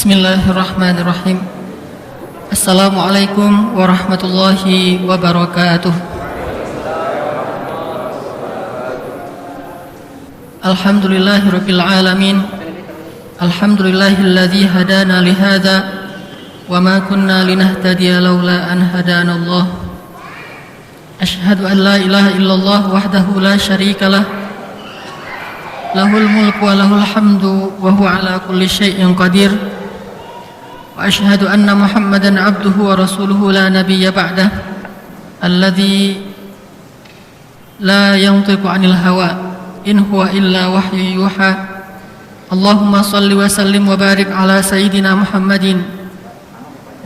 Bismillahirrahmanirrahim. Assalamualaikum warahmatullahi wabarakatuh. Alhamdulillahirabbil alamin. Alhamdulillahilladzi hadana li hadza wa ma kunna linahtadiya laula an hadana Allah. Asyhadu an la ilaha illallah wahdahu la syarikalah. Lahul mulku wa lahul hamdu wa huwa ala kulli syai'in qadir. Wa asyhadu anna Muhammadan abduhu wa rasuluhu la nabiyya ba'dah. Alladzi la yantiqu 'anil hawa in huwa illa wahyu yuha. Allahumma salli wa sallim wa barik ala sayyidina Muhammadin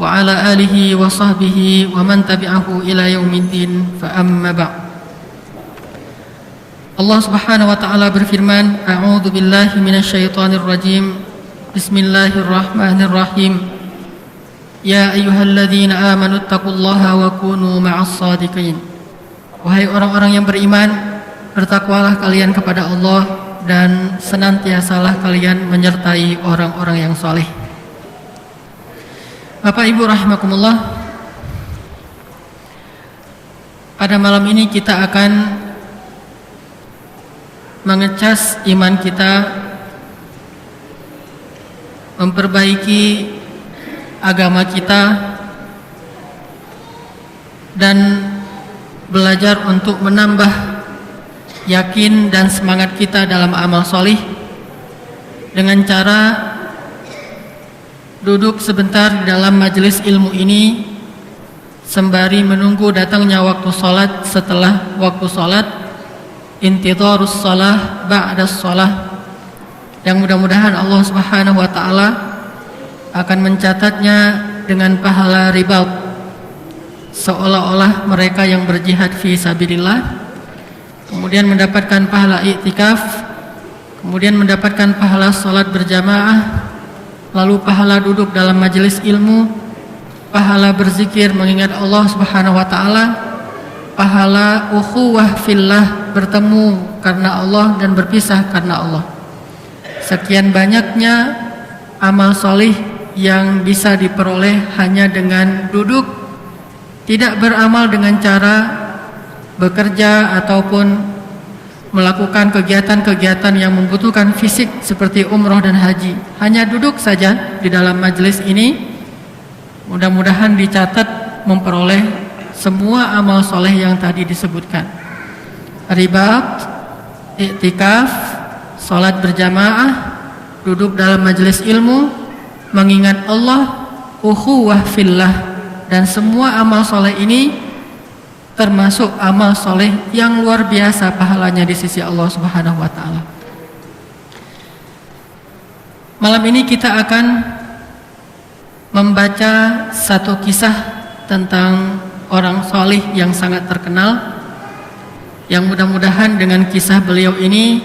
wa ala alihi wa sahbihi wa man tabi'ahu ila yaumiddin. Fa amma ba'd. Allah Subhanahu wa taala berfirman, A'udzu billahi minasyaitonir rajim. Bismillahirrahmanirrahim. Ya ayyuhalladzina amanu taqullaha wa kunu ma'as shadiqin. Wahai orang-orang yang beriman, bertakwalah kalian kepada Allah dan senantiasalah kalian menyertai orang-orang yang saleh. Bapak Ibu rahimakumullah, pada malam ini kita akan mengecas iman kita, memperbaiki agama kita, dan belajar untuk menambah yakin dan semangat kita dalam amal solih dengan cara duduk sebentar di dalam majelis ilmu ini sembari menunggu datangnya waktu sholat. Setelah waktu sholat, intidharus shalah ba'das shalah, yang mudah-mudahan Allah Subhanahu wa taala akan mencatatnya dengan pahala ribaut, seolah-olah mereka yang berjihad fi sabilillah, kemudian mendapatkan pahala i'tikaf, kemudian mendapatkan pahala salat berjamaah, lalu pahala duduk dalam majelis ilmu, pahala berzikir mengingat Allah Subhanahu wa taala, pahala ukhuwah fillah, bertemu karena Allah dan berpisah karena Allah. Sekian banyaknya amal solih yang bisa diperoleh hanya dengan duduk, tidak beramal dengan cara bekerja ataupun melakukan kegiatan-kegiatan yang membutuhkan fisik seperti umroh dan haji. Hanya duduk saja di dalam majelis ini, mudah-mudahan dicatat memperoleh semua amal soleh yang tadi disebutkan. Ribat, i'tikaf, salat berjamaah, duduk dalam majelis ilmu, mengingat Allah, ukhuwah fillah, dan semua amal soleh ini termasuk amal soleh yang luar biasa pahalanya di sisi Allah Subhanahu wa taala. Malam ini kita akan membaca satu kisah tentang orang soleh yang sangat terkenal, yang mudah-mudahan dengan kisah beliau ini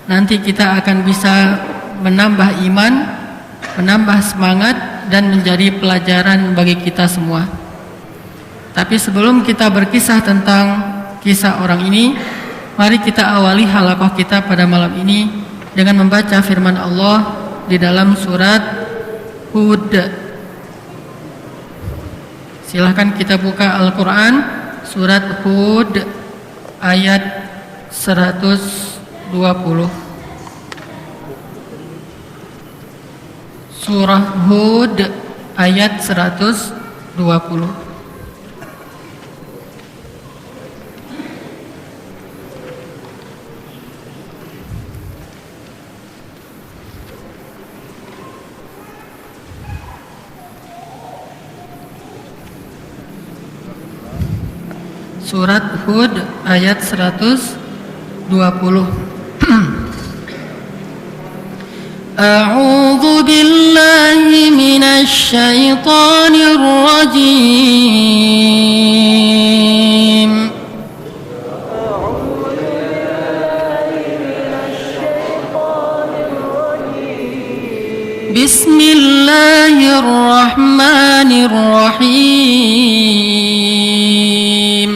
nanti kita akan bisa menambah iman, menambah semangat, dan menjadi pelajaran bagi kita semua. Tapi sebelum kita berkisah tentang kisah orang ini, mari kita awali halaqah kita pada malam ini dengan membaca firman Allah di dalam surat Hud. Silahkan kita buka Al-Quran, surat Hud ayat 120. Surah Hud ayat 120. Surat Hud ayat 120. A'udzu billahi minasy syaithanir rajim. Bismillahirrahmanirrahim.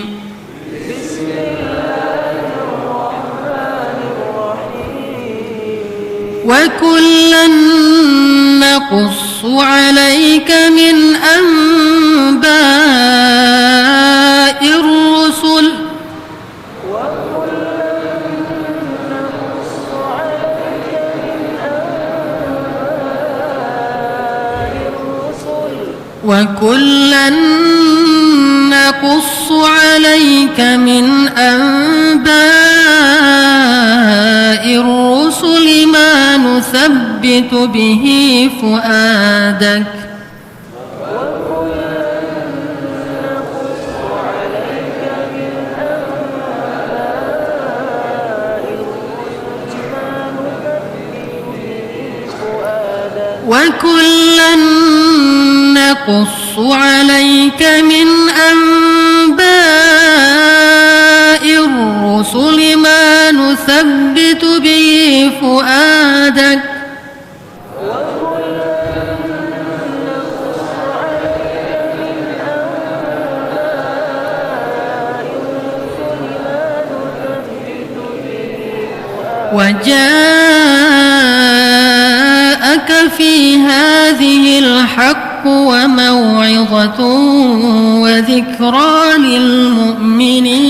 Wa kullan naqussu عليك من أنباء الرسل وكلا نقص عليك من أنباء الرسل ما نثبت به فؤادك وكلا نقص عليك من أنباء الرسل ما نثبت به فؤادك وجاءك في هذه الحق وموعظة وذكرى للمؤمنين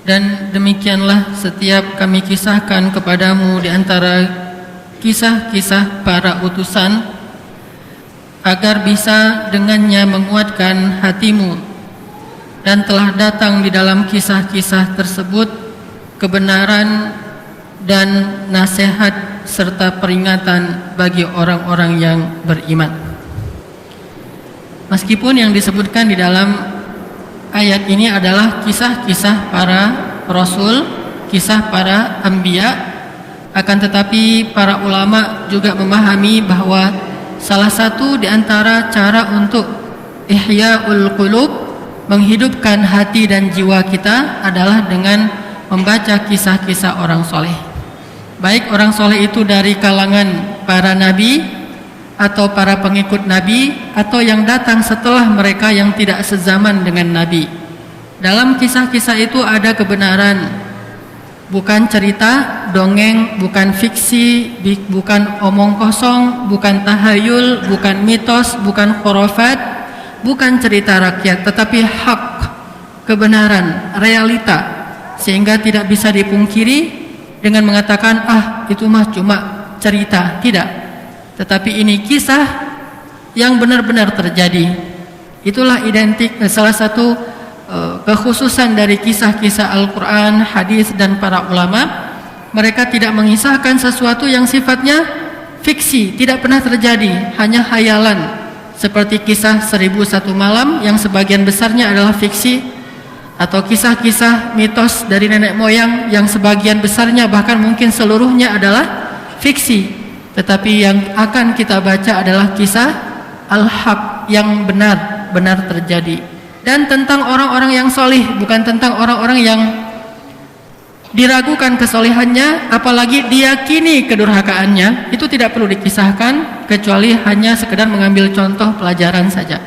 Dan demikianlah setiap kami kisahkan kepadamu di antara kisah-kisah para utusan agar bisa dengannya menguatkan hatimu. Dan telah datang di dalam kisah-kisah tersebut kebenaran dan nasihat serta peringatan bagi orang-orang yang beriman. Meskipun yang disebutkan di dalam ayat ini adalah kisah-kisah para rasul, kisah para anbiya, akan tetapi para ulama juga memahami bahwa salah satu di antara cara untuk ihya'ul qulub, menghidupkan hati dan jiwa kita adalah dengan membaca kisah-kisah orang soleh. Baik orang soleh itu dari kalangan para nabi atau para pengikut nabi atau yang datang setelah mereka yang tidak sezaman dengan nabi. Dalam kisah-kisah itu ada kebenaran, bukan cerita, dongeng, bukan fiksi, bukan omong kosong, bukan tahayul, bukan mitos, bukan khurafat, bukan cerita rakyat, tetapi hak, kebenaran, realita, sehingga tidak bisa dipungkiri dengan mengatakan itu mah cuma cerita. Tidak. Tetapi ini kisah yang benar-benar terjadi. Itulah identik salah satu kekhususan dari kisah-kisah Al-Quran, hadis dan para ulama. Mereka tidak mengisahkan sesuatu yang sifatnya fiksi, tidak pernah terjadi, hanya khayalan. Seperti kisah 1001 malam yang sebagian besarnya adalah fiksi, atau kisah-kisah mitos dari nenek moyang yang sebagian besarnya bahkan mungkin seluruhnya adalah fiksi. Tetapi yang akan kita baca adalah kisah al-haq yang benar-benar terjadi. Dan tentang orang-orang yang solih, bukan tentang orang-orang yang diragukan kesolehannya, apalagi diyakini kedurhakaannya. Itu tidak perlu dikisahkan, kecuali hanya sekedar mengambil contoh pelajaran saja.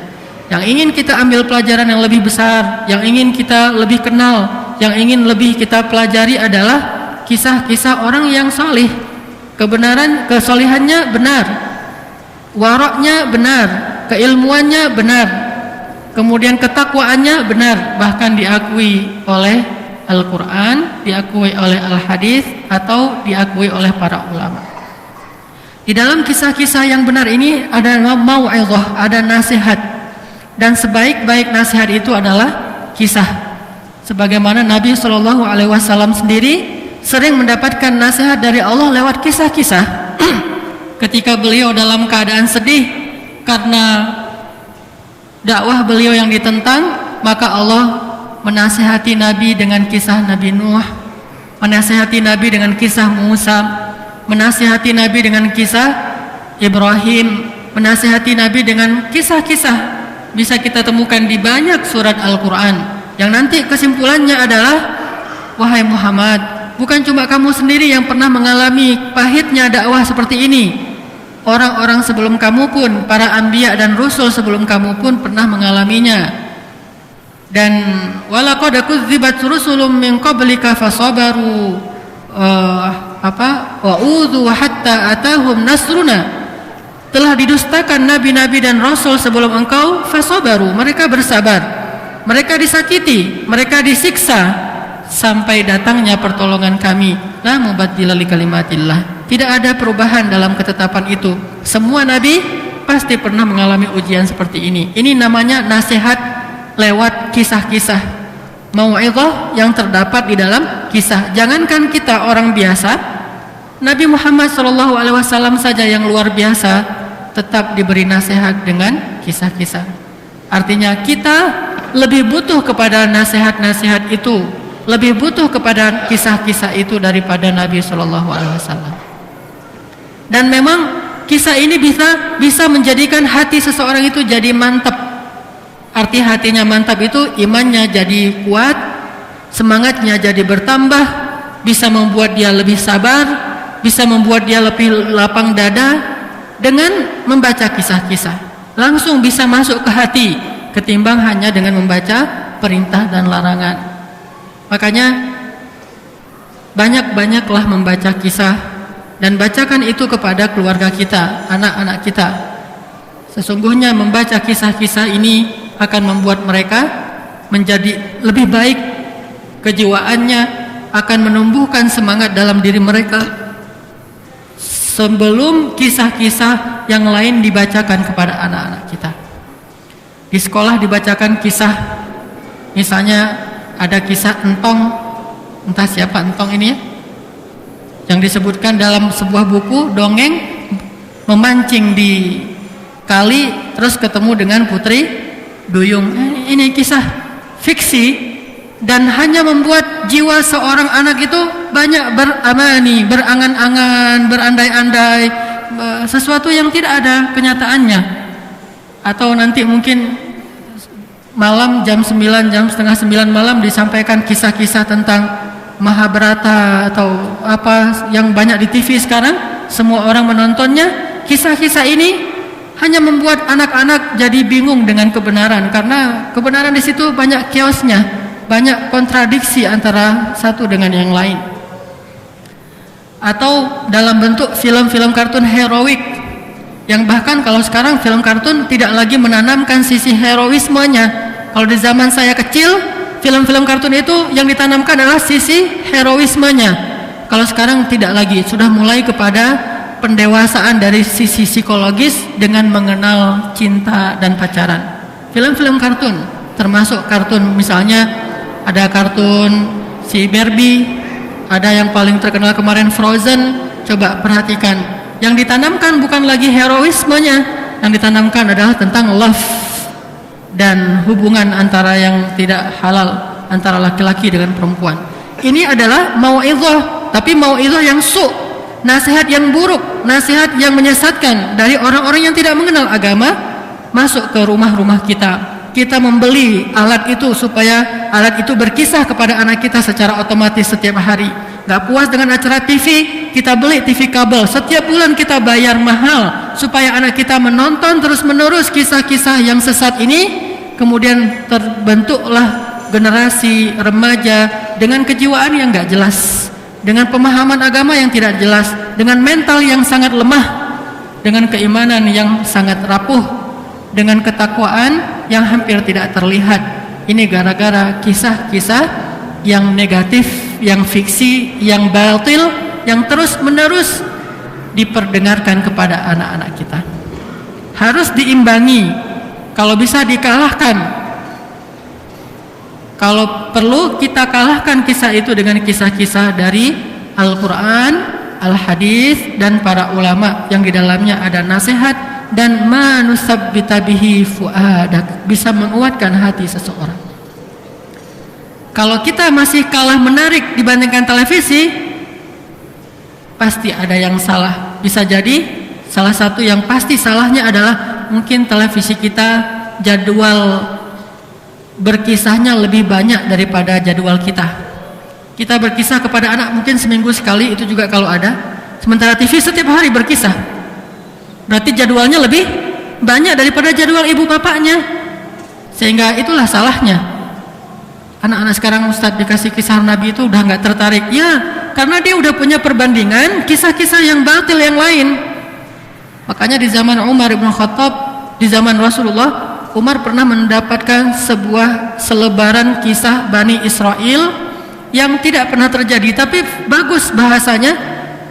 Yang ingin kita ambil pelajaran yang lebih besar, yang ingin kita lebih kenal, yang ingin lebih kita pelajari adalah kisah-kisah orang yang solih. Kebenaran, kesolehannya benar, waraknya benar, keilmuannya benar, kemudian ketakwaannya benar, bahkan diakui oleh Al-Quran, diakui oleh Al-Hadis, atau diakui oleh para ulama. Di dalam kisah-kisah yang benar ini ada mau'izah, ada nasihat, dan sebaik-baik nasihat itu adalah kisah. Sebagaimana Nabi SAW sendiri sering mendapatkan nasihat dari Allah lewat kisah-kisah. Ketika beliau dalam keadaan sedih karena dakwah beliau yang ditentang, maka Allah menasihati Nabi dengan kisah Nabi Nuh, menasihati Nabi dengan kisah Musa, menasihati Nabi dengan kisah Ibrahim, menasihati Nabi dengan kisah-kisah. Bisa kita temukan di banyak surat Al-Quran, yang nanti kesimpulannya adalah, wahai Muhammad, bukan cuma kamu sendiri yang pernah mengalami pahitnya dakwah seperti ini. orang-orang sebelum kamu pun, para anbiya dan rasul sebelum kamu pun pernah mengalaminya. Dan walaqad kudzibat rusulun min qablika fasabaru wa udzu hatta atahum nasruna. Telah didustakan nabi-nabi dan rasul sebelum engkau, fasabaru, mereka bersabar, mereka disakiti, mereka disiksa sampai datangnya pertolongan kami. La mubaddila li kalimatillah. Tidak ada perubahan dalam ketetapan itu. Semua nabi pasti pernah mengalami ujian seperti ini. Ini namanya nasihat lewat kisah-kisah, mau'izah yang terdapat di dalam kisah. Jangankan kita orang biasa, Nabi Muhammad SAW saja yang luar biasa tetap diberi nasihat dengan kisah-kisah. Artinya kita lebih butuh kepada nasihat-nasihat itu, lebih butuh kepada kisah-kisah itu daripada Nabi SAW. Dan memang kisah ini bisa menjadikan hati seseorang itu jadi mantap. Arti hatinya mantap itu imannya jadi kuat, semangatnya jadi bertambah, bisa membuat dia lebih sabar, bisa membuat dia lebih lapang dada dengan membaca kisah-kisah. Langsung bisa masuk ke hati ketimbang hanya dengan membaca perintah dan larangan. Makanya banyak-banyaklah membaca kisah dan bacakan itu kepada keluarga kita, anak-anak kita. Sesungguhnya membaca kisah-kisah ini akan membuat mereka menjadi lebih baik kejiwaannya, akan menumbuhkan semangat dalam diri mereka sebelum kisah-kisah yang lain dibacakan kepada anak-anak kita. Di sekolah dibacakan kisah, misalnya ada kisah Entong, entah siapa Entong ini ya, yang disebutkan dalam sebuah buku dongeng, memancing di kali terus ketemu dengan putri duyung. Ini kisah fiksi dan hanya membuat jiwa seorang anak itu banyak beramani, berangan-angan, berandai-andai sesuatu yang tidak ada kenyataannya. Atau nanti mungkin malam jam 9, jam setengah 9 malam disampaikan kisah-kisah tentang Mahabharata atau apa yang banyak di TV sekarang, semua orang menontonnya. Kisah-kisah ini hanya membuat anak-anak jadi bingung dengan kebenaran, karena kebenaran di situ banyak chaosnya, banyak kontradiksi antara satu dengan yang lain. Atau dalam bentuk film-film kartun heroik, yang bahkan kalau sekarang film kartun tidak lagi menanamkan sisi heroismenya. Kalau di zaman saya kecil, film-film kartun itu yang ditanamkan adalah sisi heroismenya. Kalau sekarang tidak lagi, sudah mulai kepada pendewasaan dari sisi psikologis dengan mengenal cinta dan pacaran. Film-film kartun, termasuk kartun misalnya ada kartun si Barbie, ada yang paling terkenal kemarin Frozen. Coba perhatikan, yang ditanamkan bukan lagi heroismenya, yang ditanamkan adalah tentang love dan hubungan antara yang tidak halal antara laki-laki dengan perempuan. Ini adalah mau'izah, tapi mau'izah yang nasihat yang buruk, nasihat yang menyesatkan dari orang-orang yang tidak mengenal agama masuk ke rumah-rumah kita. Kita membeli alat itu supaya alat itu berkisah kepada anak kita secara otomatis setiap hari. Gak puas dengan acara TV, kita beli TV kabel. Setiap bulan kita bayar mahal supaya anak kita menonton terus-menerus kisah-kisah yang sesat ini. Kemudian terbentuklah generasi remaja dengan kejiwaan yang gak jelas, dengan pemahaman agama yang tidak jelas, dengan mental yang sangat lemah, dengan keimanan yang sangat rapuh, dengan ketakwaan yang hampir tidak terlihat. Ini gara-gara kisah-kisah yang negatif, yang fiksi, yang batil, yang terus-menerus diperdengarkan kepada anak-anak kita. Harus diimbangi. Kalau bisa dikalahkan, kalau perlu kita kalahkan kisah itu dengan kisah-kisah dari Al-Quran, Al-Hadis, dan para ulama yang di dalamnya ada nasihat dan manusabbita bihi fuadak, bisa menguatkan hati seseorang. Kalau kita masih kalah menarik dibandingkan televisi, pasti ada yang salah. Bisa jadi salah satu yang pasti salahnya adalah mungkin televisi kita jadwal berkisahnya lebih banyak daripada jadwal kita. Kita berkisah kepada anak mungkin seminggu sekali, itu juga kalau ada. Sementara TV setiap hari berkisah. Berarti jadwalnya lebih banyak daripada jadwal ibu bapaknya. Sehingga itulah salahnya. Anak-anak sekarang Ustadz dikasih kisah Nabi itu udah nggak tertarik. Ya, karena dia udah punya perbandingan kisah-kisah yang batil yang lain. Makanya di zaman Umar bin Khattab, di zaman Rasulullah, Umar pernah mendapatkan sebuah selebaran kisah Bani Israel yang tidak pernah terjadi, tapi bagus bahasanya.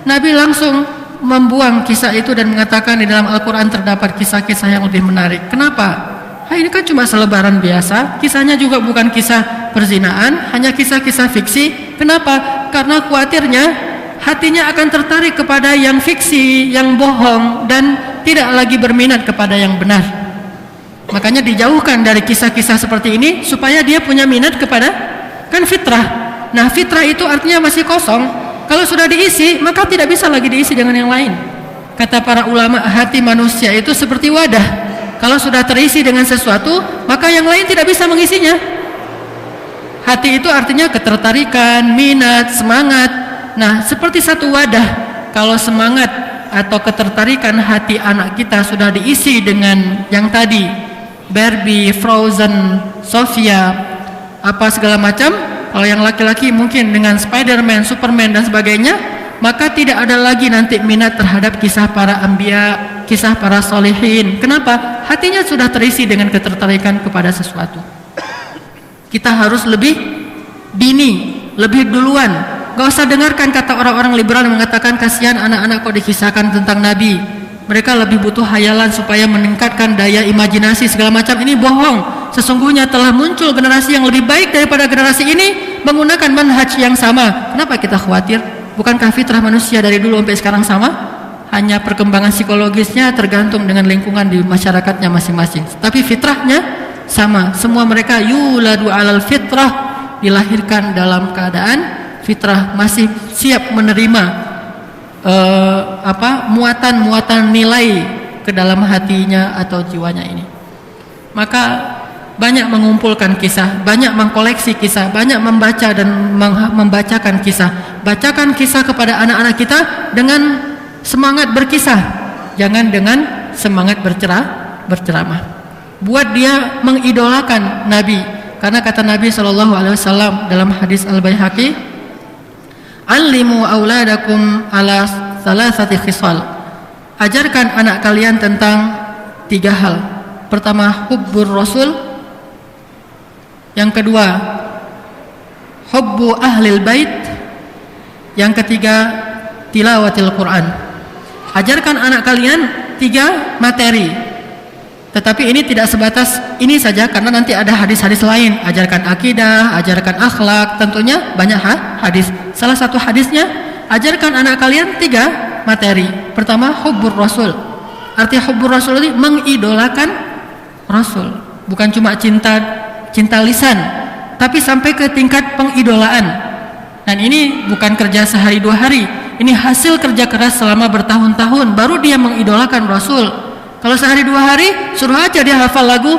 Nabi langsung membuang kisah itu dan mengatakan di dalam Al-Quran terdapat kisah-kisah yang lebih menarik. Kenapa? Ini kan cuma selebaran biasa, kisahnya juga bukan kisah perzinaan, hanya kisah-kisah fiksi. Kenapa? Karena khawatirnya hatinya akan tertarik kepada yang fiksi, yang bohong, dan tidak lagi berminat kepada yang benar. Makanya dijauhkan dari kisah-kisah seperti ini supaya dia punya minat kepada kan fitrah. Nah, fitrah itu artinya masih kosong. Kalau sudah diisi, maka tidak bisa lagi diisi dengan yang lain. Kata para ulama, hati manusia itu seperti wadah. Kalau sudah terisi dengan sesuatu, maka yang lain tidak bisa mengisinya. Hati itu artinya ketertarikan, minat, semangat. Nah, seperti satu wadah. Kalau semangat atau ketertarikan hati anak kita sudah diisi dengan yang tadi, Barbie, Frozen, Sofia, apa segala macam. Kalau yang laki-laki mungkin dengan Spider-Man, Superman dan sebagainya, maka tidak ada lagi nanti minat terhadap kisah para anbiya, kisah para solehin. Kenapa? Hatinya sudah terisi dengan ketertarikan kepada sesuatu. Kita harus lebih dini, lebih duluan. Gak usah dengarkan kata orang-orang liberal yang mengatakan kasihan anak-anak kok dikisahkan tentang Nabi. Mereka lebih butuh hayalan supaya meningkatkan daya imajinasi segala macam. Ini bohong. Sesungguhnya telah muncul generasi yang lebih baik daripada generasi ini menggunakan manhaj yang sama. Kenapa kita khawatir? Bukankah fitrah manusia dari dulu sampai sekarang sama? Hanya perkembangan psikologisnya tergantung dengan lingkungan di masyarakatnya masing-masing. Tapi fitrahnya sama. Semua mereka yuladu alal fitrah, dilahirkan dalam keadaan fitrah, masih siap menerima muatan-muatan nilai ke dalam hatinya atau jiwanya ini. Maka banyak mengumpulkan kisah, banyak mengkoleksi kisah, banyak membaca dan membacakan kisah. Bacakan kisah kepada anak-anak kita dengan semangat berkisah, jangan dengan semangat berceramah. Buat dia mengidolakan Nabi, karena kata Nabi SAW dalam hadis Al-Baihaqi, Allimu auladakum ala salasati khisal. Ajarkan anak kalian tentang 3 hal. Pertama, hubbur rasul. Yang kedua, hubbu ahlil bait. Yang ketiga, tilawatil Quran. Ajarkan anak kalian 3 materi. Tetapi ini tidak sebatas ini saja, karena nanti ada hadis-hadis lain. Ajarkan akidah, ajarkan akhlak, tentunya banyak hadis. Salah satu hadisnya, ajarkan anak kalian 3 materi. Pertama, hubbur rasul. Arti hubbur rasul ini mengidolakan Rasul. Bukan cuma cinta lisan, tapi sampai ke tingkat pengidolaan. Dan ini bukan kerja sehari 2 hari. Ini hasil kerja keras selama bertahun-tahun, baru dia mengidolakan Rasul. Kalau sehari 2 hari, suruh aja dia hafal lagu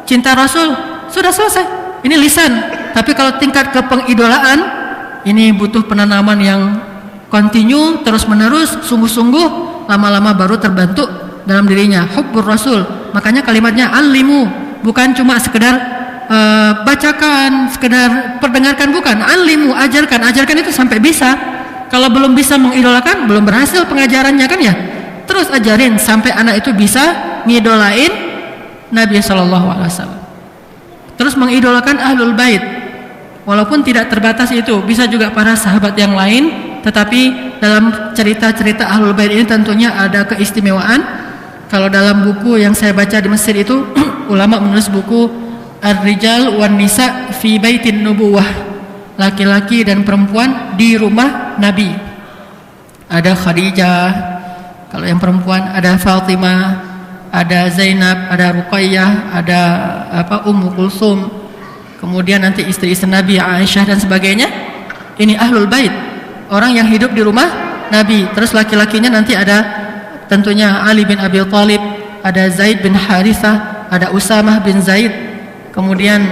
cinta Rasul, sudah selesai. Ini lisan. Tapi kalau tingkat ke pengidolaan, ini butuh penanaman yang kontinu, terus menerus, sungguh-sungguh, lama-lama baru terbentuk dalam dirinya hubbur Rasul. Makanya kalimatnya alimu, bukan cuma sekedar bacakan, sekedar perdengarkan, bukan. Alimu, ajarkan itu sampai bisa. Kalau belum bisa mengidolakan, belum berhasil pengajarannya kan ya. Terus ajarin sampai anak itu bisa ngidolain Nabi SAW. Terus mengidolakan ahlul bait. Walaupun tidak terbatas itu, bisa juga para sahabat yang lain. Tetapi dalam cerita-cerita ahlul bait ini tentunya ada keistimewaan. Kalau dalam buku yang saya baca di Mesir itu, ulama menulis buku Ar-Rijal wan Nisa fi Baitin Nubuwah. Laki-laki dan perempuan di rumah Nabi. Ada Khadijah, kalau yang perempuan ada Fatimah, ada Zainab, ada Ruqayyah, ada Ummu Kulsum. Kemudian nanti istri-istri Nabi, Aisyah dan sebagainya. Ini ahlul bait, orang yang hidup di rumah Nabi. Terus laki-lakinya nanti ada tentunya Ali bin Abi Thalib, ada Zaid bin Harithah, ada Usamah bin Zaid. Kemudian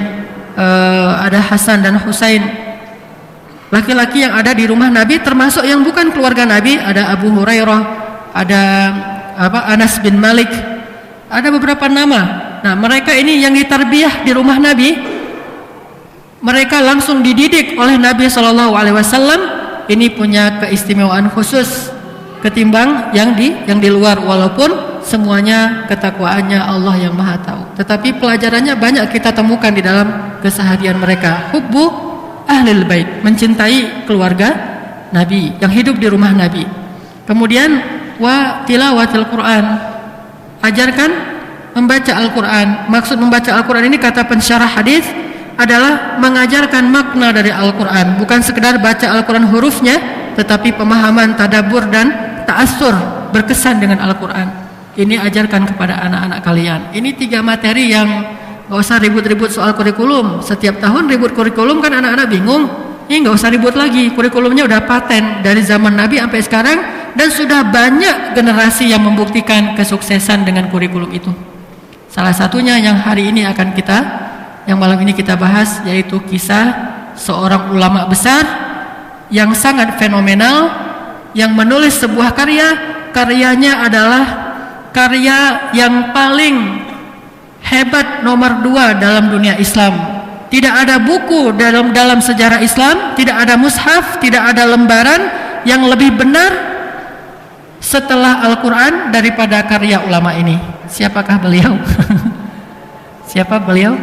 ada Hasan dan Husain. Laki-laki yang ada di rumah Nabi termasuk yang bukan keluarga Nabi, ada Abu Hurairah, ada Anas bin Malik. Ada beberapa nama. Nah, mereka ini yang ditarbiyah di rumah Nabi. Mereka langsung dididik oleh Nabi Shallallahu Alaihi Wasallam. Ini punya keistimewaan khusus ketimbang yang di luar, walaupun semuanya ketakwaannya Allah yang Maha tahu. Tetapi pelajarannya banyak kita temukan di dalam keseharian mereka. Hubbu ahlil bait, mencintai keluarga Nabi yang hidup di rumah Nabi. Kemudian wa tilawatil Quran, ajarkan membaca Al-Quran. Maksud membaca Al-Quran ini kata pensyarah hadis adalah mengajarkan makna dari Al-Quran, bukan sekedar baca Al-Quran hurufnya, tetapi pemahaman, tadabbur dan ta'assur, berkesan dengan Al-Quran. Ini ajarkan kepada anak-anak kalian. Ini 3 materi yang gak usah ribut-ribut soal kurikulum. Setiap tahun ribut kurikulum kan anak-anak bingung. Ini gak usah ribut lagi, kurikulumnya udah paten dari zaman Nabi sampai sekarang, dan sudah banyak generasi yang membuktikan kesuksesan dengan kurikulum itu. Salah satunya yang hari ini akan yang malam ini kita bahas, yaitu kisah seorang ulama besar yang sangat fenomenal, yang menulis sebuah karyanya adalah karya yang paling hebat nomor 2 dalam dunia Islam. Tidak ada buku dalam sejarah Islam, tidak ada mushaf, tidak ada lembaran yang lebih benar setelah Al-Quran daripada karya ulama ini. Siapakah beliau? Siapa beliau?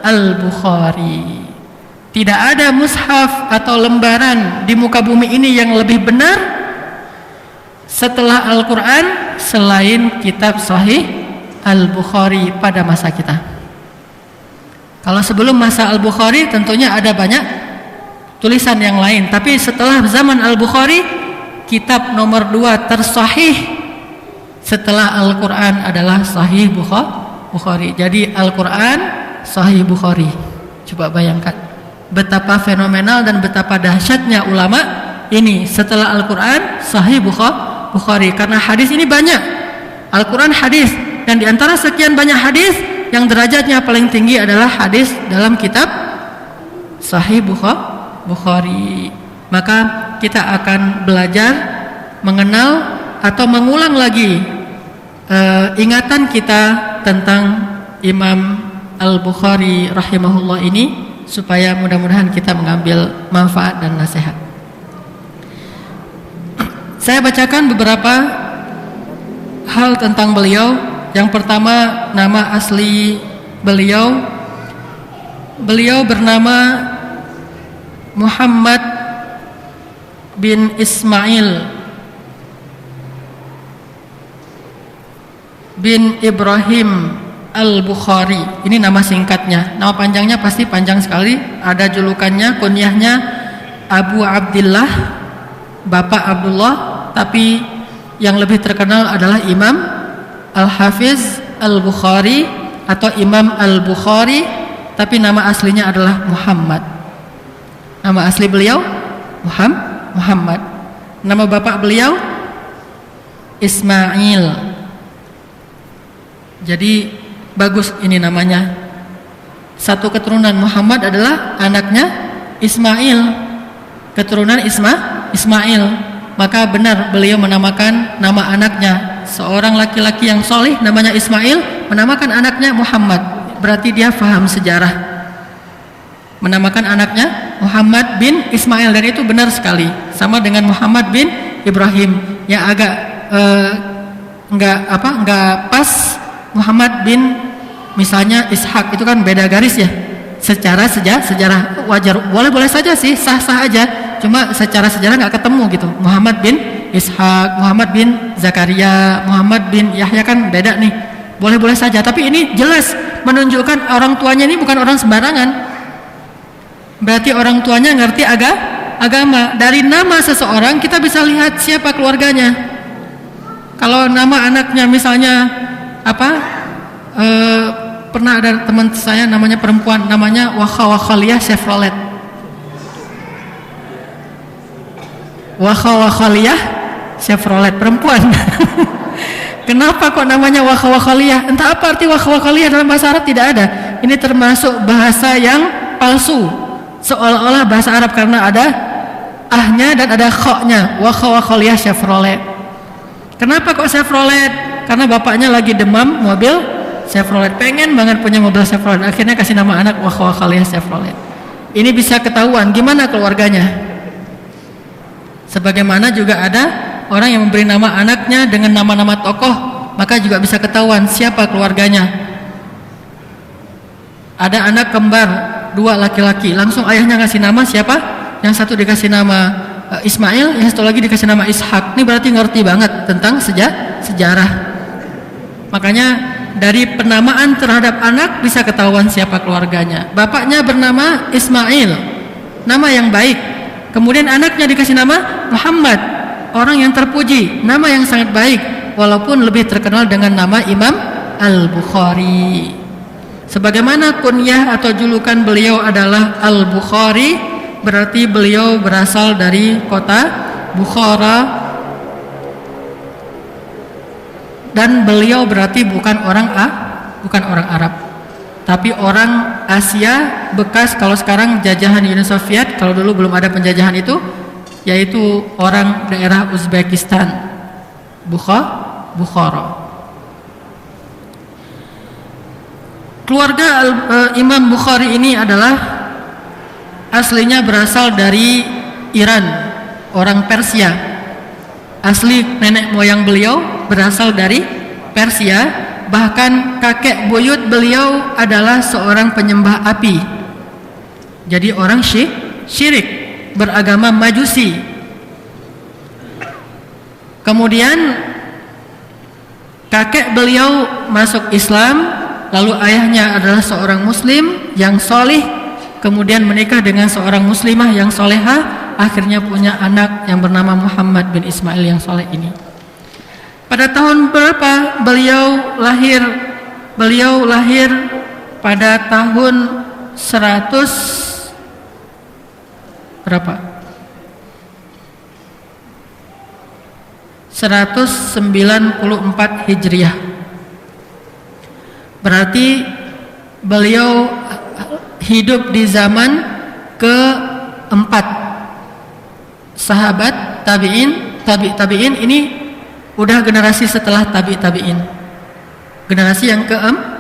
Al-Bukhari. Tidak ada mushaf atau lembaran di muka bumi ini yang lebih benar setelah Al-Quran selain kitab Sahih Al-Bukhari pada masa kita. Kalau sebelum masa Al-Bukhari tentunya ada banyak tulisan yang lain, tapi setelah zaman Al-Bukhari, kitab nomor 2 tersahih setelah Al-Quran adalah Sahih Bukhari. Jadi Al-Quran, Sahih Bukhari. Coba bayangkan betapa fenomenal dan betapa dahsyatnya ulama ini. Setelah Al-Quran, Sahih Bukhari. Karena hadis ini banyak, Al-Quran hadis, dan di antara sekian banyak hadis, yang derajatnya paling tinggi adalah hadis dalam kitab Sahih Bukhari. Maka kita akan belajar mengenal atau mengulang lagi ingatan kita tentang Imam Al-Bukhari rahimahullah ini, supaya mudah-mudahan kita mengambil manfaat dan nasihat. Saya bacakan beberapa hal tentang beliau. Yang pertama, nama asli beliau bernama Muhammad bin Ismail bin Ibrahim Al-Bukhari. Ini nama singkatnya. Nama panjangnya pasti panjang sekali. Ada julukannya, kunyahnya Abu Abdillah, Bapak Abdullah, tapi yang lebih terkenal adalah Imam Al-Hafiz Al-Bukhari atau Imam Al-Bukhari, tapi nama aslinya adalah Muhammad. Nama asli beliau Muhammad. Nama bapak beliau Ismail. Jadi bagus ini namanya. Satu keturunan Muhammad adalah anaknya Ismail, keturunan Ismail. Maka benar beliau menamakan nama anaknya, seorang laki-laki yang solih namanya Ismail, menamakan anaknya Muhammad. Berarti dia faham sejarah, menamakan anaknya Muhammad bin Ismail, dan itu benar sekali. Sama dengan Muhammad bin Ibrahim, yang agak nggak pas. Muhammad bin misalnya Ishak, itu kan beda garis ya. Secara sejarah wajar, boleh saja sih, sah-sah aja. Cuma secara sejarah nggak ketemu gitu. Muhammad bin Ishak, Muhammad bin Zakaria, Muhammad bin Yahya kan beda nih. Boleh saja, tapi ini jelas menunjukkan orang tuanya ini bukan orang sembarangan. Berarti orang tuanya ngerti agama. Dari nama seseorang kita bisa lihat siapa keluarganya. Kalau nama anaknya misalnya pernah ada teman saya namanya perempuan, namanya Wakhaliyah Chevrolet. Wakhaliyah Chevrolet, perempuan. Kenapa kok namanya Wakhaliyah? Entah apa arti Wakhaliyah dalam bahasa Arab, tidak ada. Ini termasuk bahasa yang palsu, seolah-olah bahasa Arab, karena ada ahnya dan ada khoknya. Wakhaliyah Chevrolet. Kenapa kok Chevrolet? Karena bapaknya lagi demam mobil Chevrolet, pengen banget punya mobil Chevrolet, akhirnya kasih nama anak Wakhawakhalia Chevrolet. Ini bisa ketahuan gimana keluarganya. Sebagaimana juga ada orang yang memberi nama anaknya dengan nama-nama tokoh, maka juga bisa ketahuan siapa keluarganya. Ada anak kembar 2 laki-laki, langsung ayahnya ngasih nama siapa? Yang satu dikasih nama Ismail, yang satu lagi dikasih nama Ishak. Ini berarti ngerti banget tentang sejarah. Makanya dari penamaan terhadap anak bisa ketahuan siapa keluarganya. Bapaknya bernama Ismail, nama yang baik. Kemudian anaknya dikasih nama Muhammad, orang yang terpuji, nama yang sangat baik, walaupun lebih terkenal dengan nama Imam Al-Bukhari. Sebagaimana kunyah atau julukan beliau adalah Al-Bukhari, berarti beliau berasal dari kota Bukhara, dan beliau berarti bukan orang Arab, tapi orang Asia bekas. Kalau sekarang jajahan Uni Soviet, kalau dulu belum ada penjajahan itu, yaitu orang daerah Uzbekistan, Bukhara. Keluarga Imam Bukhari ini adalah aslinya berasal dari Iran, orang Persia. Asli nenek moyang beliau berasal dari Persia. Bahkan kakek buyut beliau adalah seorang penyembah api. Jadi orang syirik, beragama Majusi. Kemudian kakek beliau masuk Islam, lalu ayahnya adalah seorang muslim yang solih, kemudian menikah dengan seorang muslimah yang solehah, akhirnya punya anak yang bernama Muhammad bin Ismail yang soleh ini. Pada tahun berapa beliau lahir? Beliau lahir pada tahun 100 berapa? 194 Hijriah. Berarti beliau hidup di zaman keempat sahabat tabi'in. Ini udah generasi setelah tabi'in, generasi yang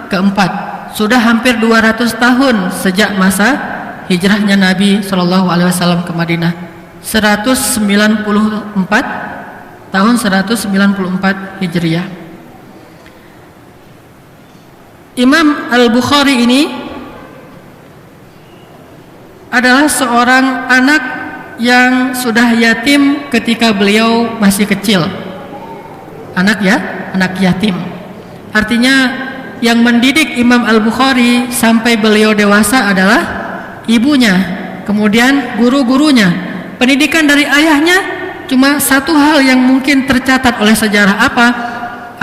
keempat. Sudah hampir 200 tahun sejak masa hijrahnya Nabi SAW ke Madinah. tahun 194 Hijriah. Imam Al-Bukhari ini adalah seorang anak yang sudah yatim ketika beliau masih kecil. Anak yatim. Artinya yang mendidik Imam Al-Bukhari sampai beliau dewasa adalah ibunya, kemudian guru-gurunya. Pendidikan dari ayahnya cuma satu hal yang mungkin tercatat oleh sejarah. Apa?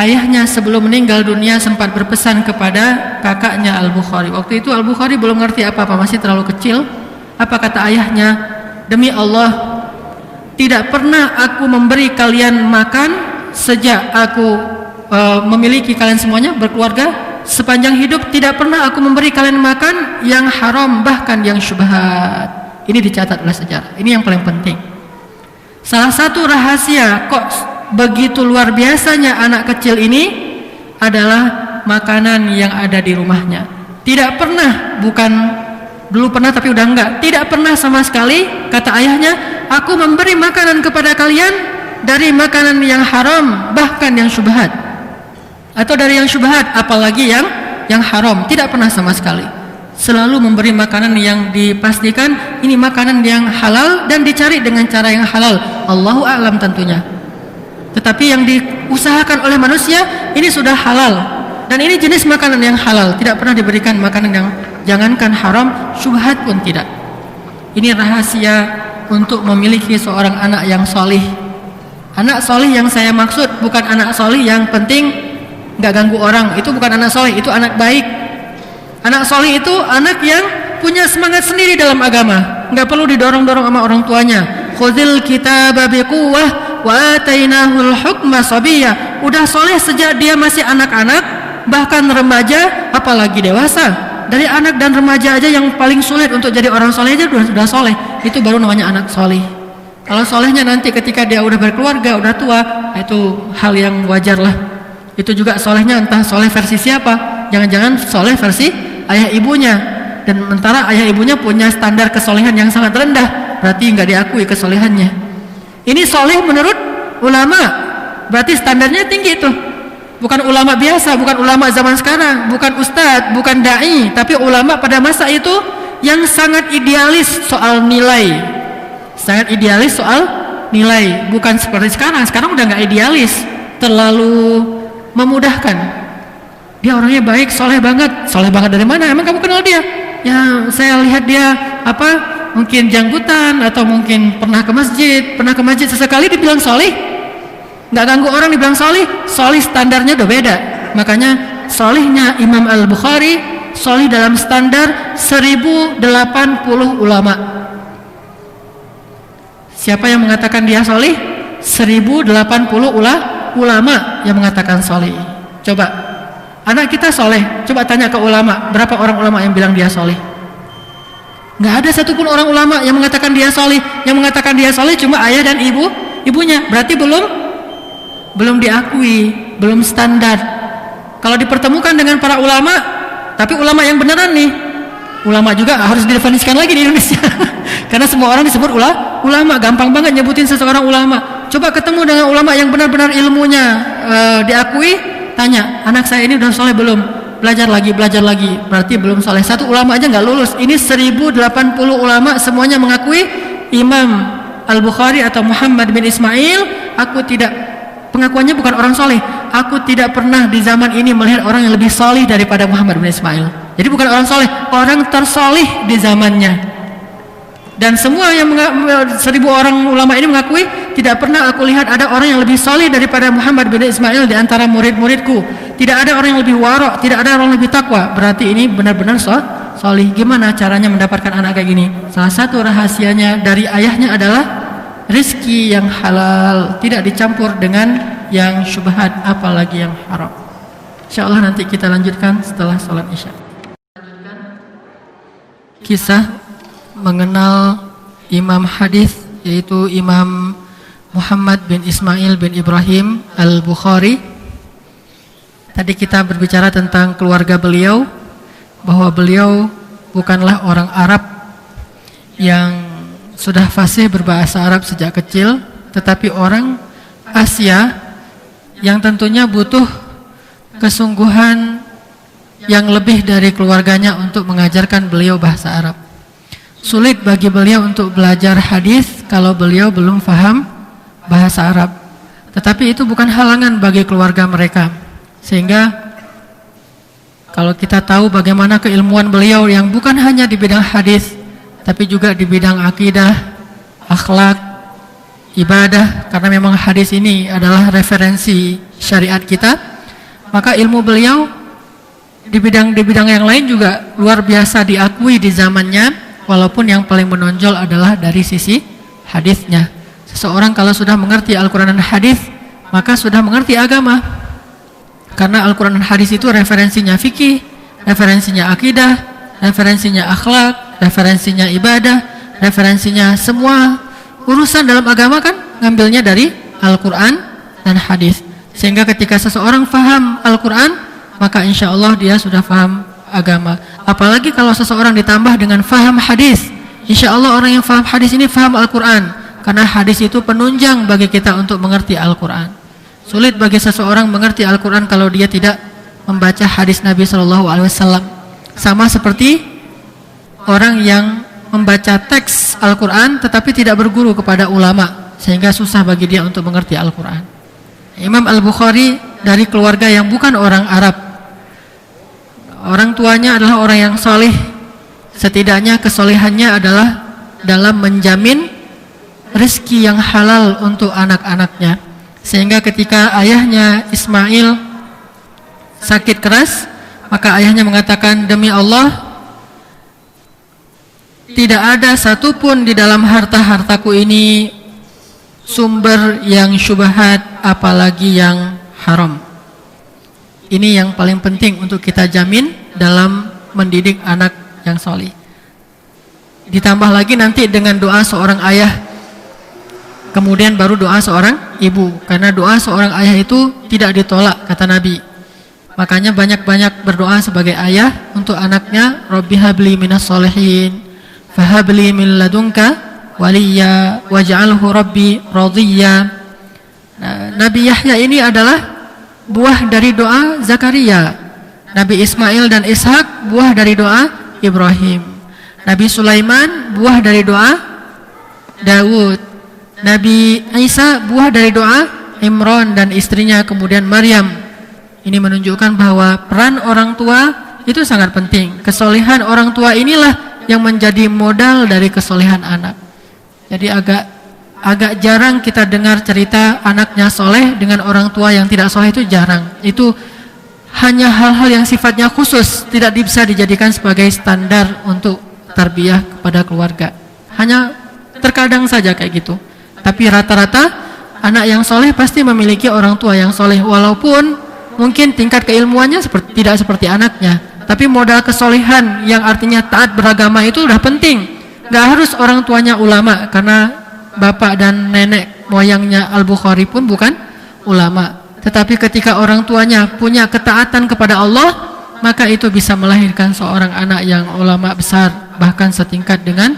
Ayahnya sebelum meninggal dunia sempat berpesan kepada kakaknya Al-Bukhari. Waktu itu Al-Bukhari belum ngerti apa-apa, masih terlalu kecil. Apa kata ayahnya? Demi Allah, tidak pernah aku memberi kalian makan sejak aku memiliki kalian semuanya berkeluarga. Sepanjang hidup tidak pernah aku memberi kalian makan yang haram, bahkan yang syubhat. Ini dicatat oleh sejarah. Ini yang paling penting. Salah satu rahasia kok begitu luar biasanya anak kecil ini adalah makanan yang ada di rumahnya. Tidak pernah, bukan dulu pernah tapi udah enggak, tidak pernah sama sekali kata ayahnya, aku memberi makanan kepada kalian dari makanan yang haram, bahkan yang syubhat, atau dari yang syubhat apalagi yang haram. Tidak pernah sama sekali. Selalu memberi makanan yang dipastikan ini makanan yang halal dan dicari dengan cara yang halal. Allahu a'lam tentunya. Tetapi yang diusahakan oleh manusia ini sudah halal, dan ini jenis makanan yang halal. Tidak pernah diberikan makanan yang jangankan haram, syubhat pun tidak. Ini rahasia untuk memiliki seorang anak yang solih. Anak solih yang saya maksud bukan anak solih yang penting nggak ganggu orang. Itu bukan anak solih, itu anak baik. Anak solih itu anak yang punya semangat sendiri dalam agama, nggak perlu didorong-dorong sama orang tuanya. Khudhil kitaba biquwwah wa atainahul hukma sabiyya. Udah soleh sejak dia masih anak-anak, bahkan remaja, apalagi dewasa. Dari anak dan remaja aja yang paling sulit untuk jadi orang soleh aja sudah soleh. Itu baru namanya anak soleh. Kalau solehnya nanti ketika dia udah berkeluarga, udah tua, itu hal yang wajar lah. Itu juga solehnya entah soleh versi siapa. Jangan-jangan soleh versi ayah ibunya. Dan sementara ayah ibunya punya standar kesolehan yang sangat rendah, berarti nggak diakui kesolehannya. Ini soleh menurut ulama, berarti standarnya tinggi itu. Bukan ulama biasa, bukan ulama zaman sekarang, bukan ustadz, bukan da'i, tapi ulama pada masa itu yang sangat idealis soal nilai. Sangat idealis soal nilai, bukan seperti sekarang. Sekarang udah nggak idealis, terlalu memudahkan. Dia orangnya baik, soleh banget. Soleh banget dari mana? Emang kamu kenal dia? Ya saya lihat dia mungkin janggutan atau mungkin pernah ke masjid sesekali dibilang soleh. Nggak ganggu orang dibilang soleh. Soleh standarnya udah beda. Makanya solehnya Imam Al-Bukhari soleh dalam standar 1080 ulama. Siapa yang mengatakan dia soleh? 1080 ulama yang mengatakan soleh. Coba, anak kita soleh, coba tanya ke ulama, berapa orang ulama yang bilang dia soleh? Nggak ada satupun orang ulama yang mengatakan dia soleh. Yang mengatakan dia soleh cuma ayah dan ibunya. Berarti belum diakui, belum standar. Kalau dipertemukan dengan para ulama, tapi ulama yang beneran nih, ulama juga harus didefinisikan lagi di Indonesia. Karena semua orang disebut ulama, gampang banget nyebutin seseorang ulama. Coba ketemu dengan ulama yang benar-benar ilmunya diakui, tanya, anak saya ini udah soleh belum? Belajar lagi. Berarti belum soleh. Satu ulama aja nggak lulus. Ini 1080 ulama semuanya mengakui Imam Al-Bukhari atau Muhammad bin Ismail. Pengakuannya bukan orang soleh. Aku tidak pernah di zaman ini melihat orang yang lebih soleh daripada Muhammad bin Ismail. Jadi bukan orang soleh, orang tersoleh di zamannya. Dan semua yang 1000 orang ulama ini mengakui, tidak pernah aku lihat ada orang yang lebih soleh daripada Muhammad bin Ismail di antara murid-muridku. Tidak ada orang yang lebih warok, tidak ada orang yang lebih takwa. Berarti ini benar-benar soleh. Gimana caranya mendapatkan anak kayak gini? Salah satu rahasianya dari ayahnya adalah rizki yang halal, tidak dicampur dengan yang syubhat, apalagi yang haram. InsyaAllah nanti kita lanjutkan setelah sholat isya. Kisah mengenal imam hadis, yaitu Imam Muhammad bin Ismail bin Ibrahim Al-Bukhari. Tadi kita berbicara tentang keluarga beliau, bahwa beliau bukanlah orang Arab yang sudah fasih berbahasa Arab sejak kecil, tetapi orang Asia yang tentunya butuh kesungguhan yang lebih dari keluarganya untuk mengajarkan beliau bahasa Arab. Sulit bagi beliau untuk belajar hadis kalau beliau belum paham bahasa Arab. Tetapi itu bukan halangan bagi keluarga mereka. Sehingga kalau kita tahu bagaimana keilmuan beliau yang bukan hanya di bidang hadis, tapi juga di bidang akidah, akhlak, ibadah, karena memang hadis ini adalah referensi syariat kita, maka ilmu beliau di bidang yang lain juga luar biasa diakui di zamannya. Walaupun yang paling menonjol adalah dari sisi hadisnya. Seseorang kalau sudah mengerti Al-Quran dan hadis, maka sudah mengerti agama. Karena Al-Quran dan hadis itu referensinya fikih, referensinya akidah, referensinya akhlak, referensinya ibadah, referensinya semua urusan dalam agama kan ngambilnya dari Al-Quran dan hadis. Sehingga ketika seseorang faham Al-Quran, maka insya Allah dia sudah faham agama. Apalagi kalau seseorang ditambah dengan faham hadis, insya Allah orang yang faham hadis ini faham Al-Quran, karena hadis itu penunjang bagi kita untuk mengerti Al-Quran. Sulit bagi seseorang mengerti Al-Quran kalau dia tidak membaca hadis Nabi SAW. Sama seperti orang yang membaca teks Al-Quran tetapi tidak berguru kepada ulama, sehingga susah bagi dia untuk mengerti Al-Quran. Imam Al-Bukhari dari keluarga yang bukan orang Arab. Orang tuanya adalah orang yang soleh. Setidaknya kesolehannya adalah dalam menjamin rezeki yang halal untuk anak-anaknya. Sehingga ketika ayahnya Ismail sakit keras, maka ayahnya mengatakan, demi Allah, tidak ada satupun di dalam harta-hartaku ini sumber yang syubhat, apalagi yang haram. Ini yang paling penting untuk kita jamin dalam mendidik anak yang soleh. Ditambah lagi nanti dengan doa seorang ayah kemudian baru doa seorang ibu. Karena doa seorang ayah itu tidak ditolak, kata Nabi. Makanya banyak-banyak berdoa sebagai ayah untuk anaknya. Rabbi habli minas solihin, fahabli min ladunka waliya, waj'alhu rabbi radiyya. Nah, Nabi Yahya ini adalah buah dari doa Zakaria. Nabi Ismail dan Ishak buah dari doa Ibrahim. Nabi Sulaiman buah dari doa Daud. Nabi Isa buah dari doa Imran dan istrinya, kemudian Maryam. Ini menunjukkan bahwa peran orang tua itu sangat penting. Kesolehan orang tua inilah yang menjadi modal dari kesolehan anak. Jadi agak jarang kita dengar cerita anaknya soleh dengan orang tua yang tidak soleh, itu jarang. Itu hanya hal-hal yang sifatnya khusus, tidak bisa dijadikan sebagai standar untuk tarbiyah kepada keluarga. Hanya terkadang saja kayak gitu. Tapi rata-rata anak yang soleh pasti memiliki orang tua yang soleh, walaupun mungkin tingkat keilmuannya tidak seperti anaknya. Tapi modal kesolehan yang artinya taat beragama itu udah penting. Gak harus orang tuanya ulama, karena bapak dan nenek moyangnya Al-Bukhari pun bukan ulama. Tetapi ketika orang tuanya punya ketaatan kepada Allah, maka itu bisa melahirkan seorang anak yang ulama besar, bahkan setingkat dengan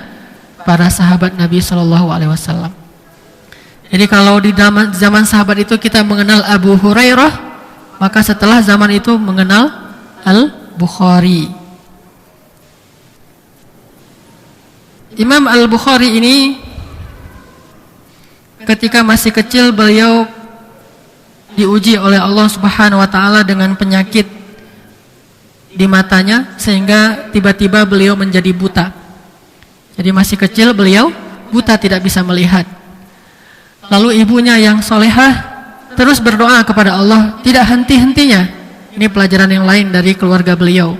para sahabat Nabi SAW. Jadi kalau di zaman sahabat itu kita mengenal Abu Hurairah, maka setelah zaman itu mengenal Al-Bukhari. Imam Al-Bukhari ini ketika masih kecil beliau diuji oleh Allah Subhanahu wa taala dengan penyakit di matanya, sehingga tiba-tiba beliau menjadi buta. Jadi masih kecil beliau buta, tidak bisa melihat. Lalu ibunya yang solehah terus berdoa kepada Allah, tidak henti-hentinya. Ini pelajaran yang lain dari keluarga beliau.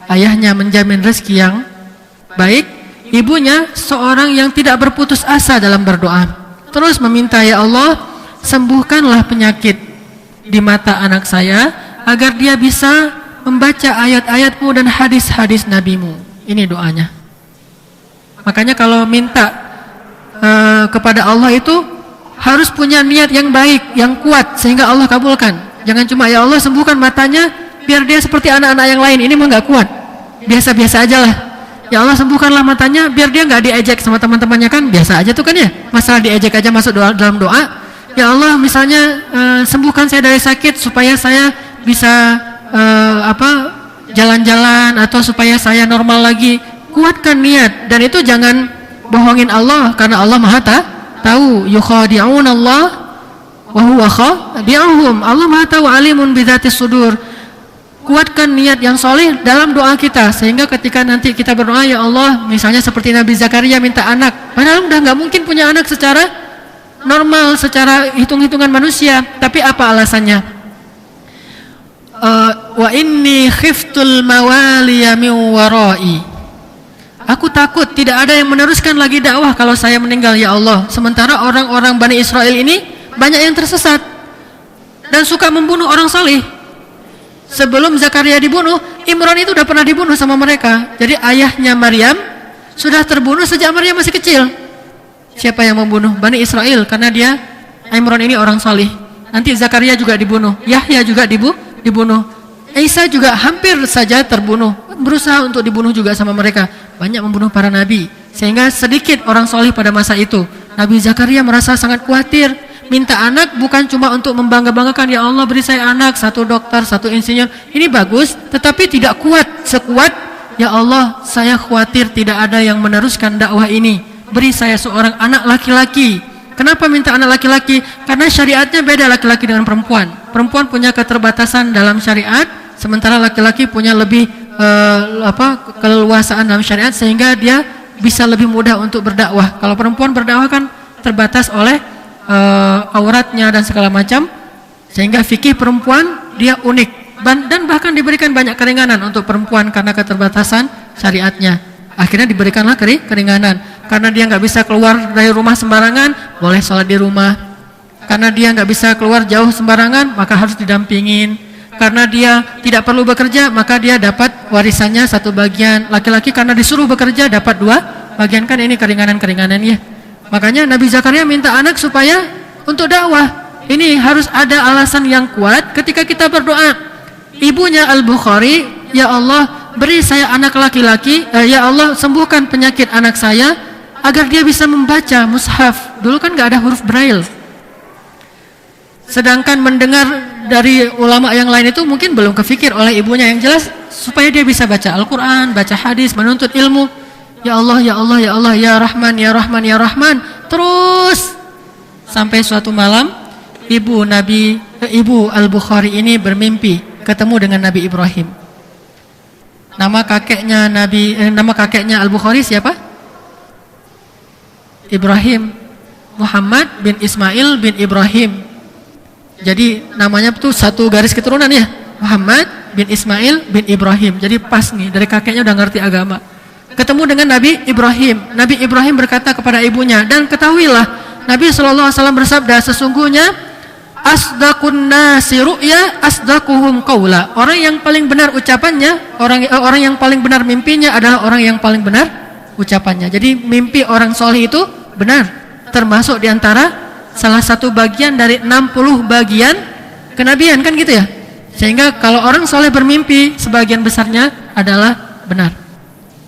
Ayahnya menjamin rezeki yang baik, ibunya seorang yang tidak berputus asa dalam berdoa. Terus meminta, ya Allah, sembuhkanlah penyakit di mata anak saya, agar dia bisa membaca ayat-ayatmu dan hadis-hadis nabimu. Ini doanya. Makanya kalau minta kepada Allah itu harus punya niat yang baik, yang kuat, sehingga Allah kabulkan. Jangan cuma, ya Allah sembuhkan matanya biar dia seperti anak-anak yang lain. Ini mah gak kuat, biasa-biasa aja lah. Ya Allah sembuhkanlah matanya biar dia gak diejek sama teman-temannya, kan biasa aja tuh kan ya. Masalah diejek aja masuk dalam doa. Ya Allah misalnya sembuhkan saya dari sakit supaya saya bisa jalan-jalan, atau supaya saya normal lagi. Kuatkan niat, dan itu jangan bohongin Allah, karena Allah Maha tahu. Yukhadi'un Allah wa huwa khadi'uhum. Allah Maha tahu, alimun bidzatis sudur. Kuatkan niat yang soleh dalam doa kita, sehingga ketika nanti kita berdoa, ya Allah, misalnya seperti Nabi Zakaria minta anak, padahal udah nggak mungkin punya anak secara normal, secara hitung-hitungan manusia. Tapi apa alasannya? Wa inni khiftul mawaliya min warai. Aku takut tidak ada yang meneruskan lagi dakwah kalau saya meninggal, ya Allah. Sementara orang-orang Bani Israel ini banyak yang tersesat dan suka membunuh orang saleh. Sebelum Zakaria dibunuh, Imran itu udah pernah dibunuh sama mereka. Jadi ayahnya Maryam sudah terbunuh sejak Maryam masih kecil. Siapa yang membunuh? Bani Israel, karena dia, Imran ini orang saleh. Nanti Zakaria juga dibunuh, Yahya juga dibunuh. Isa juga hampir saja terbunuh, berusaha untuk dibunuh juga sama mereka. Banyak membunuh para nabi, sehingga sedikit orang soleh pada masa itu. Nabi Zakaria merasa sangat khawatir, minta anak bukan cuma untuk membangga-banggakan, ya Allah beri saya anak, satu dokter, satu insinyur. Ini bagus, tetapi tidak kuat sekuat, ya Allah saya khawatir tidak ada yang meneruskan dakwah ini, beri saya seorang anak laki-laki. Kenapa minta anak laki-laki? Karena syariatnya beda laki-laki dengan perempuan. Perempuan punya keterbatasan dalam syariat, sementara laki-laki punya lebih keleluasaan dalam syariat, sehingga dia bisa lebih mudah untuk berdakwah. Kalau perempuan berdakwah kan terbatas oleh auratnya dan segala macam, sehingga fikih perempuan dia unik, dan bahkan diberikan banyak keringanan untuk perempuan karena keterbatasan syariatnya. Akhirnya diberikanlah keringanan. Karena dia nggak bisa keluar dari rumah sembarangan, boleh sholat di rumah. Karena dia nggak bisa keluar jauh sembarangan, maka harus didampingin. Karena dia tidak perlu bekerja, maka dia dapat warisannya satu bagian. Laki-laki karena disuruh bekerja dapat dua bagian, kan ini keringanan-keringanan ya. Makanya Nabi Zakaria minta anak supaya untuk dakwah. Ini harus ada alasan yang kuat ketika kita berdoa. Ibunya Al-Bukhari, ya Allah beri saya anak laki-laki, ya Allah sembuhkan penyakit anak saya agar dia bisa membaca mushaf. Dulu kan gak ada huruf braille. Sedangkan mendengar dari ulama yang lain itu mungkin belum kepikir oleh ibunya. Yang jelas supaya dia bisa baca Al-Quran, baca hadis, menuntut ilmu. Ya Allah, ya Allah, ya Allah, ya Rahman, ya Rahman, ya Rahman. Terus sampai suatu malam ibu Al-Bukhari ini bermimpi ketemu dengan Nabi Ibrahim. Nama kakeknya Al-Bukhari siapa? Ibrahim. Muhammad bin Ismail bin Ibrahim. Jadi namanya itu satu garis keturunan ya. Muhammad bin Ismail bin Ibrahim. Jadi pas nih, dari kakeknya udah ngerti agama. Ketemu dengan Nabi Ibrahim. Nabi Ibrahim berkata kepada ibunya, dan ketahuilah Nabi SAW bersabda, sesungguhnya asdaqun nasi ru'ya asdaquhum qawla. Orang yang paling benar ucapannya, orang yang paling benar mimpinya adalah orang yang paling benar ucapannya. Jadi mimpi orang soleh itu benar, termasuk diantara salah satu bagian dari 60 bagian kenabian, kan gitu ya. Sehingga kalau orang soleh bermimpi, sebagian besarnya adalah benar.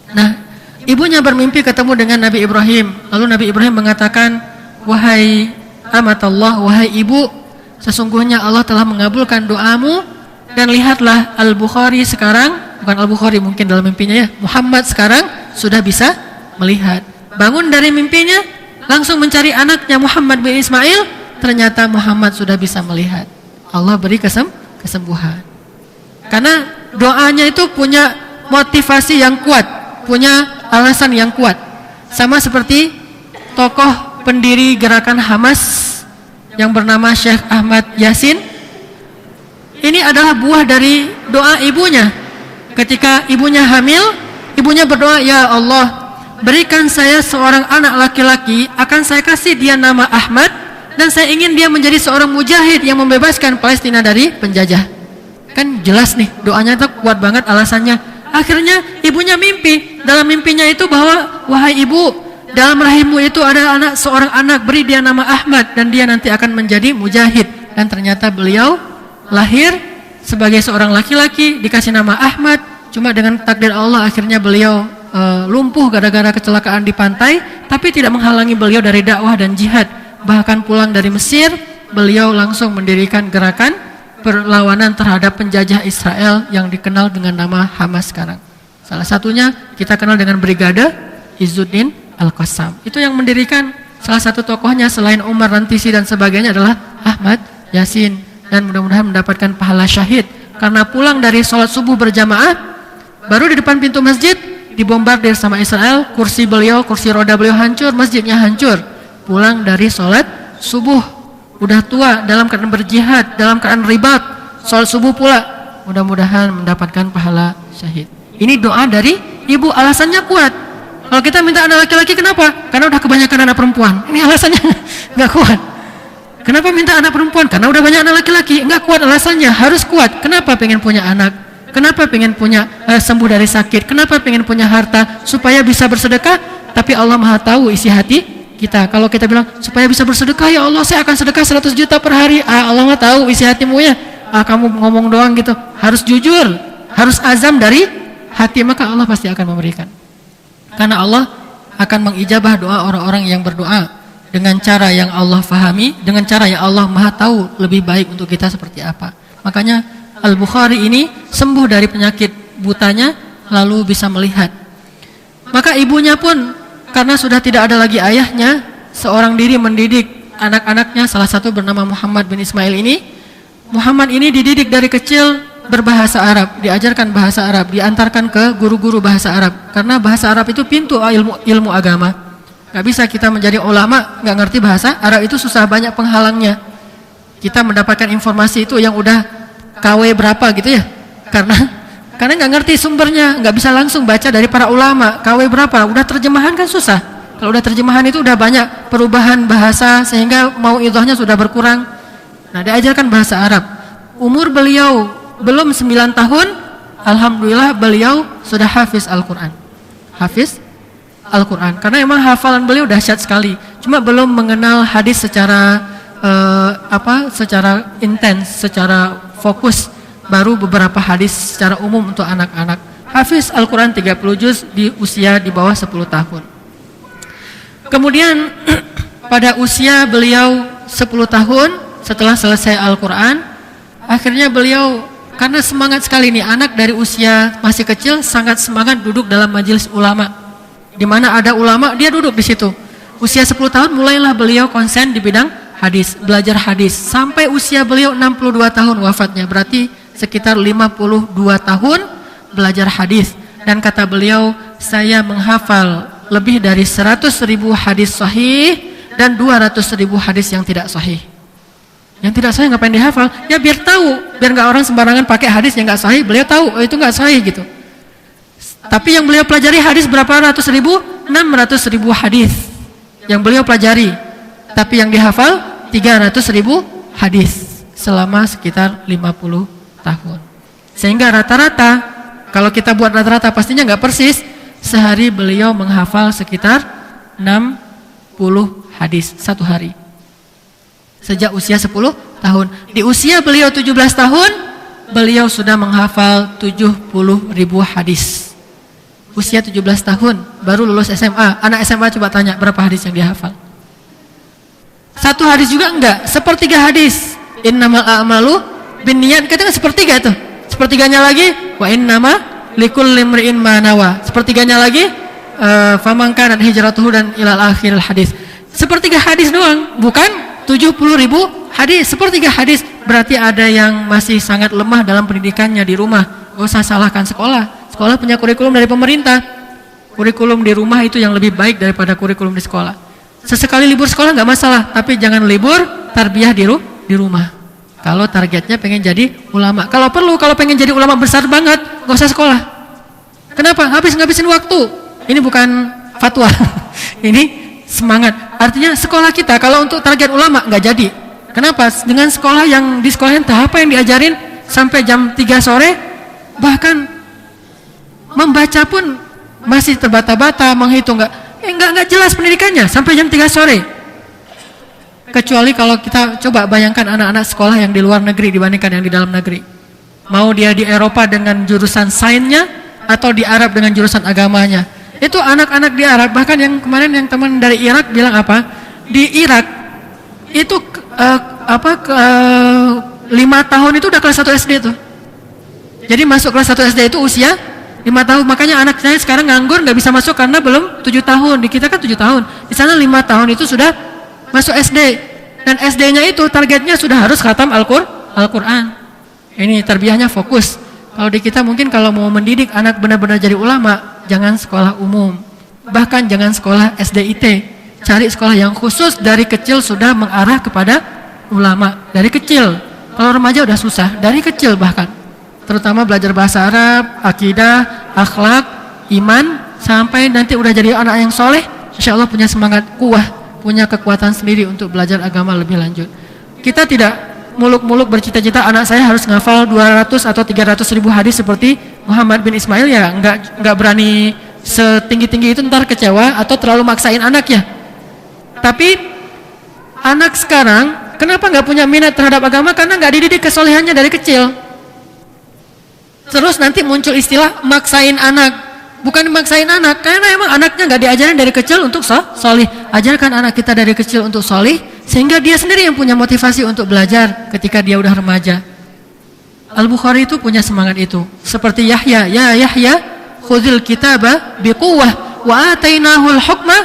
Nah, ibunya bermimpi ketemu dengan Nabi Ibrahim. Lalu Nabi Ibrahim mengatakan, wahai amatallah, wahai ibu, sesungguhnya Allah telah mengabulkan doamu. Dan lihatlah Al-Bukhari sekarang, bukan Al-Bukhari mungkin dalam mimpinya ya, Muhammad sekarang sudah bisa melihat. Bangun dari mimpinya, langsung mencari anaknya Muhammad bin Ismail. Ternyata Muhammad sudah bisa melihat. Allah beri kesembuhan. Karena doanya itu punya motivasi yang kuat, punya alasan yang kuat. Sama seperti tokoh pendiri gerakan Hamas yang bernama Syekh Ahmad Yasin. Ini adalah buah dari doa ibunya. Ketika ibunya hamil, ibunya berdoa, ya Allah, berikan saya seorang anak laki-laki, akan saya kasih dia nama Ahmad, dan saya ingin dia menjadi seorang mujahid yang membebaskan Palestina dari penjajah. Kan jelas nih, doanya itu kuat banget alasannya. Akhirnya ibunya mimpi. Dalam mimpinya itu bahwa, wahai ibu, dalam rahimmu itu ada seorang anak, beri dia nama Ahmad, dan dia nanti akan menjadi mujahid. Dan ternyata beliau lahir sebagai seorang laki-laki, dikasih nama Ahmad. Cuma dengan takdir Allah akhirnya beliau lumpuh gara-gara kecelakaan di pantai, tapi tidak menghalangi beliau dari dakwah dan jihad. Bahkan pulang dari Mesir, beliau langsung mendirikan gerakan perlawanan terhadap penjajah Israel yang dikenal dengan nama Hamas sekarang. Salah satunya kita kenal dengan Brigade Izzuddin Al-Qassam. Itu yang mendirikan. Salah satu tokohnya selain Umar Rantisi dan sebagainya adalah Ahmad Yasin. Dan mudah-mudahan mendapatkan pahala syahid. Karena pulang dari sholat subuh berjamaah, baru di depan pintu masjid dibombardir sama Israel, kursi roda beliau hancur, masjidnya hancur. Pulang dari sholat subuh, udah tua, dalam keadaan berjihad, dalam keadaan ribat, sholat subuh pula. Mudah-mudahan mendapatkan pahala syahid. Ini doa dari ibu, alasannya kuat. Kalau kita minta anak laki-laki kenapa? Karena udah kebanyakan anak perempuan. Ini alasannya nggak kuat. Kenapa minta anak perempuan? Karena udah banyak anak laki-laki. Nggak kuat alasannya, harus kuat. Kenapa pengen punya anak? Kenapa pengen punya sembuh dari sakit? Kenapa pengen punya harta? Supaya bisa bersedekah. Tapi Allah Maha tahu isi hati kita. Kalau kita bilang supaya bisa bersedekah, ya Allah saya akan sedekah 100 juta per hari. Allah Maha tahu isi hatimu ya. Kamu ngomong doang gitu. Harus jujur, harus azam dari hati, maka Allah pasti akan memberikan. Karena Allah akan mengijabah doa orang-orang yang berdoa dengan cara yang Allah fahami, dengan cara yang Allah Maha tahu lebih baik untuk kita seperti apa. Makanya Al-Bukhari ini sembuh dari penyakit butanya, lalu bisa melihat. Maka ibunya pun karena sudah tidak ada lagi ayahnya, seorang diri mendidik anak-anaknya, salah satu bernama Muhammad bin Ismail ini. Muhammad ini dididik dari kecil berbahasa Arab, diajarkan bahasa Arab, diantarkan ke guru-guru bahasa Arab. Karena bahasa Arab itu pintu ilmu agama. Gak bisa kita menjadi ulama gak ngerti bahasa Arab, itu susah, banyak penghalangnya. Kita mendapatkan informasi itu yang udah KW berapa gitu ya, karena gak ngerti sumbernya, gak bisa langsung baca dari para ulama. KW berapa, udah terjemahan kan susah. Kalau udah terjemahan itu udah banyak perubahan bahasa, sehingga mau idhahnya sudah berkurang. Nah, diajarkan bahasa Arab. Umur beliau belum 9 tahun, alhamdulillah beliau sudah hafiz Al-Quran. Hafiz Al-Quran. Karena emang hafalan beliau dahsyat sekali. Cuma belum mengenal hadis secara secara intens, secara fokus. Baru beberapa hadis secara umum untuk anak-anak. Hafiz Al-Quran 30 juz di usia di bawah 10 tahun. Kemudian pada usia beliau 10 tahun setelah selesai Al-Quran, akhirnya beliau karena semangat sekali nih, anak dari usia masih kecil sangat semangat duduk dalam majelis ulama. Di mana ada ulama, dia duduk di situ. Usia 10 tahun mulailah beliau konsen di bidang hadis, belajar hadis. Sampai usia beliau 62 tahun wafatnya, berarti sekitar 52 tahun belajar hadis. Dan kata beliau, saya menghafal lebih dari 100.000 hadis sahih dan 200.000 hadis yang tidak sahih. Yang tidak sahih ngapain dihafal? Ya biar tahu, biar nggak orang sembarangan pakai hadis yang nggak sahih. Beliau tahu, oh, itu nggak sahih gitu. Tapi yang beliau pelajari hadis berapa ratus ribu? 600.000 hadis yang beliau pelajari. Tapi yang dihafal 300.000 hadis selama sekitar 50 tahun. Sehingga rata-rata, kalau kita buat rata-rata pastinya nggak persis, sehari beliau menghafal sekitar 60 hadis satu hari. Sejak usia 10 tahun. Di usia beliau 17 tahun, beliau sudah menghafal 70.000 hadis. Usia 17 tahun, baru lulus SMA. Anak SMA coba tanya berapa hadis yang dia hafal. Satu hadis juga enggak, sepertiga hadis. Innamal a'malu binniyat, katanya sepertiga itu. Sepertiganya lagi, wa innama likulli imri'in ma nawa. Sepertiganya lagi, faman kanat hijratuhu dan ilal akhiril hadis. Sepertiga hadis doang, bukan 70.000 hadis. Sepertiga hadis, berarti ada yang masih sangat lemah dalam pendidikannya di rumah. Gak usah salahkan sekolah. Sekolah punya kurikulum dari pemerintah. Kurikulum di rumah itu yang lebih baik daripada kurikulum di sekolah. Sesekali libur sekolah nggak masalah, tapi jangan libur tarbiyah di rumah. Kalau targetnya pengen jadi ulama, kalau perlu, kalau pengen jadi ulama besar banget, nggak usah sekolah. Kenapa? Ngabisin waktu. Ini bukan fatwa. Ini semangat. Artinya sekolah kita kalau untuk target ulama nggak jadi. Kenapa? Dengan sekolah yang di sekolah entah apa yang diajarin sampai jam 3 sore, bahkan membaca pun masih terbata-bata, menghitung nggak jelas pendidikannya sampai jam 3 sore. Kecuali kalau kita coba bayangkan anak-anak sekolah yang di luar negeri dibandingkan yang di dalam negeri. Mau dia di Eropa dengan jurusan sainsnya atau di Arab dengan jurusan agamanya. Itu anak-anak di Arab, bahkan yang kemarin yang teman dari Irak bilang apa? Di Irak itu 5 tahun itu udah kelas 1 SD tuh. Jadi masuk kelas 1 SD itu usia 5 tahun. Makanya anak saya sekarang nganggur nggak bisa masuk karena belum 7 tahun. Di kita kan 7 tahun. Di sana 5 tahun itu sudah masuk SD. Dan SD-nya itu targetnya sudah harus khatam Al-Quran. Ini tarbiyahnya fokus. Kalau di kita mungkin kalau mau mendidik anak benar-benar jadi ulama, jangan sekolah umum. Bahkan jangan sekolah SDIT. Cari sekolah yang khusus dari kecil sudah mengarah kepada ulama. Dari kecil. Kalau remaja udah susah, dari kecil bahkan. Terutama belajar bahasa Arab, akidah, akhlak, iman, sampai nanti udah jadi anak yang soleh, insya Allah punya semangat kuat, punya kekuatan sendiri untuk belajar agama lebih lanjut. Kita tidak muluk-muluk bercita-cita anak saya harus ngafal 200 atau 300.000 hadis seperti Muhammad bin Ismail, ya nggak berani setinggi-tinggi itu, ntar kecewa atau terlalu maksain anaknya. Tapi anak sekarang kenapa nggak punya minat terhadap agama? Karena nggak dididik kesolehannya dari kecil. Terus nanti muncul istilah maksain anak. Bukan maksain anak, karena emang anaknya nggak diajarin dari kecil untuk solih. Ajarkan anak kita dari kecil untuk solih, sehingga dia sendiri yang punya motivasi untuk belajar ketika dia udah remaja. Al-Bukhari itu punya semangat itu. Seperti Yahya, ya Yahya, khudhil kitaba biquwwah wa atainahul hukma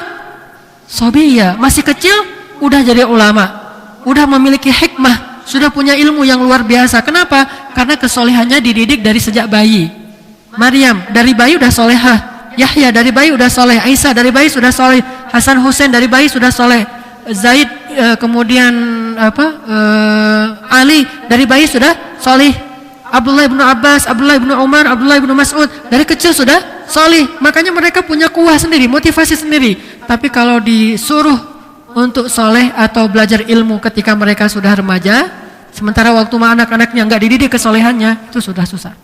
sabiyya. Masih kecil udah jadi ulama, udah memiliki hikmah, sudah punya ilmu yang luar biasa. Kenapa? Karena kesolehannya dididik dari sejak bayi. Maryam dari bayi udah solehah, Yahya dari bayi udah soleh, Aisyah dari bayi sudah soleh, Hasan Husain dari bayi sudah soleh, Zaid kemudian Ali dari bayi sudah soleh, Abdullah bin Abbas, Abdullah bin Umar, Abdullah bin Mas'ud dari kecil sudah soleh. Makanya mereka punya kuah sendiri, motivasi sendiri. Tapi kalau disuruh untuk soleh atau belajar ilmu ketika mereka sudah remaja, sementara waktu anak-anaknya nggak dididik kesolehannya, itu sudah susah.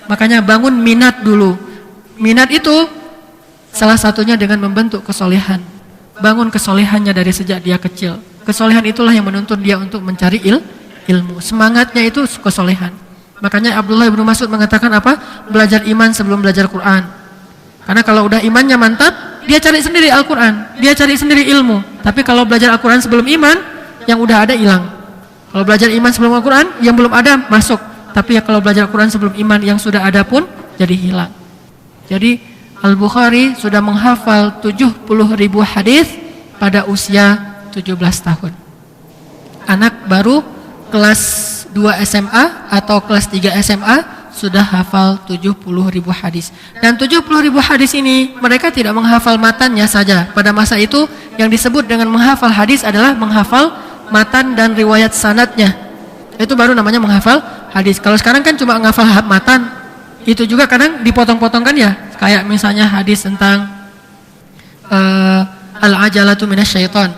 Makanya bangun minat dulu. Minat itu Salah satunya dengan membentuk kesolehan. Bangun kesolehannya dari sejak dia kecil. Kesolehan itulah yang menuntun dia untuk mencari ilmu. Semangatnya itu kesolehan. Makanya Abdullah bin Mas'ud mengatakan apa? Belajar iman sebelum belajar Quran. Karena kalau udah imannya mantap, dia cari sendiri Al-Quran, dia cari sendiri ilmu. Tapi kalau belajar Al-Quran sebelum iman, yang udah ada hilang. Kalau belajar iman sebelum Al-Quran, yang belum ada masuk. Tapi ya kalau belajar Al-Quran sebelum iman, yang sudah ada pun jadi hilang. Jadi Al-Bukhari sudah menghafal 70.000 hadis pada usia 17 tahun. Anak baru kelas 2 SMA atau kelas 3 SMA sudah hafal 70.000 hadis. Dan 70.000 hadis ini mereka tidak menghafal matannya saja. Pada masa itu yang disebut dengan menghafal hadis adalah menghafal matan dan riwayat sanadnya. Itu baru namanya menghafal hadis. Kalau sekarang kan cuma menghafal matan. Itu juga kadang dipotong-potongkan ya. Kayak misalnya hadis tentang al-ajalatu minasyaiton.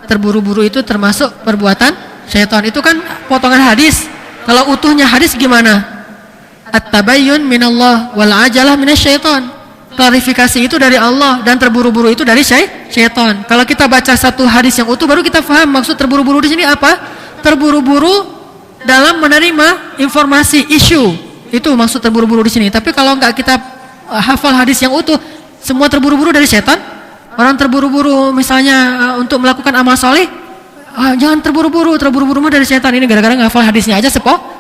Terburu-buru itu termasuk perbuatan syaitan. Itu kan potongan hadis. Kalau utuhnya hadis gimana? At-tabayyun minallah wal ajalah minasyaiton. Klarifikasi itu dari Allah dan terburu-buru itu dari syaitan. Kalau kita baca satu hadis yang utuh baru kita paham maksud terburu-buru di sini apa? Terburu-buru dalam menerima informasi isu. Itu maksud terburu-buru di sini. Tapi kalau enggak kita hafal hadis yang utuh, semua terburu-buru dari syaitan. Orang terburu-buru misalnya untuk melakukan amal soleh, jangan terburu-buru mah dari syaitan. Ini gara-gara ngafal hadisnya aja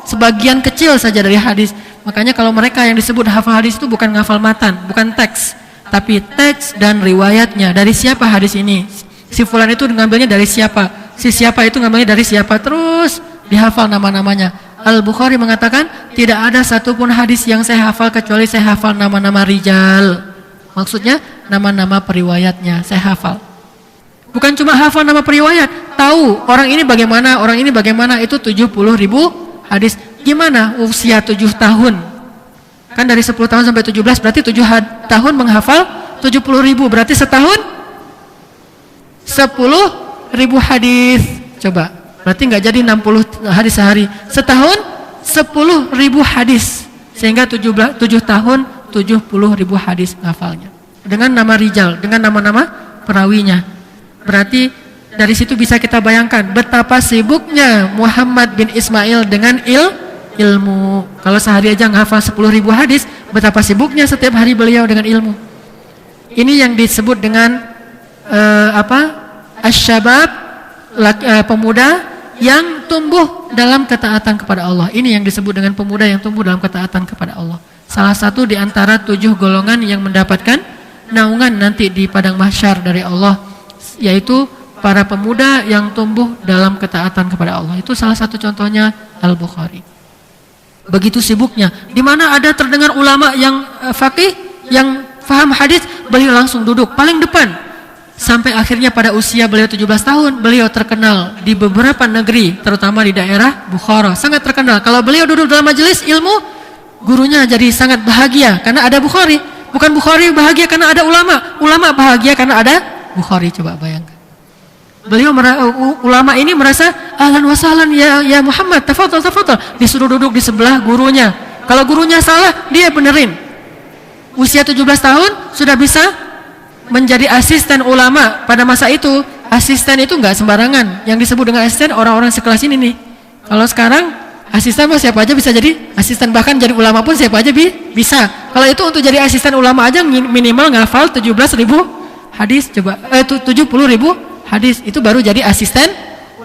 sebagian kecil saja dari hadis. Makanya kalau mereka yang disebut hafal hadis itu bukan ngafal matan, bukan teks, tapi teks dan riwayatnya. Dari siapa hadis ini? Si fulan itu ngambilnya dari siapa? Si siapa itu ngambilnya dari siapa? Terus dihafal nama-namanya. Al-Bukhari mengatakan tidak ada satupun hadis yang saya hafal kecuali saya hafal nama-nama rijal. Maksudnya nama-nama periwayatnya saya hafal. Bukan cuma hafal nama periwayat, tahu orang ini bagaimana, itu 70.000 hadis. Gimana usia 7 tahun? Kan dari 10 tahun sampai 17 berarti 7 tahun menghafal 70.000, berarti setahun 10.000 hadis. Coba, berarti nggak jadi 60 hadis sehari. Setahun 10.000 hadis. Sehingga 7 tahun 70.000 hadis ngafalnya. Dengan nama rijal, dengan nama-nama perawinya. Berarti dari situ bisa kita bayangkan betapa sibuknya Muhammad bin Ismail dengan ilmu. Kalau sehari aja ngafal 10.000 hadis, betapa sibuknya setiap hari beliau dengan ilmu. Ini yang disebut dengan asyabab, pemuda yang tumbuh dalam ketaatan kepada Allah. Ini yang disebut dengan pemuda yang tumbuh dalam ketaatan kepada Allah. Salah satu di antara 7 golongan yang mendapatkan naungan nanti di padang mahsyar dari Allah, yaitu para pemuda yang tumbuh dalam ketaatan kepada Allah. Itu salah satu contohnya Al-Bukhari. Begitu sibuknya, di mana ada terdengar ulama yang faqih, yang faham hadis, beliau langsung duduk paling depan. Sampai akhirnya pada usia beliau 17 tahun, beliau terkenal di beberapa negeri, terutama di daerah Bukhara, sangat terkenal. Kalau beliau duduk dalam majelis ilmu, gurunya jadi sangat bahagia karena ada Bukhari. Bukan Bukhari bahagia karena ada ulama, ulama bahagia karena ada Bukhari. Coba bayangkan. Beliau ulama ini merasa ahlan wa sahlan ya Muhammad, tafadhal. Disuruh duduk di sebelah gurunya. Kalau gurunya salah, dia benerin. Usia 17 tahun sudah bisa menjadi asisten ulama. Pada masa itu, asisten itu enggak sembarangan. Yang disebut dengan asisten orang-orang sekelas ini nih. Kalau sekarang asisten mah siapa aja bisa jadi asisten, bahkan jadi ulama pun siapa aja bisa. Kalau itu untuk jadi asisten ulama aja minimal ngafal 17.000 hadis, coba 70.000 hadis, itu baru jadi asisten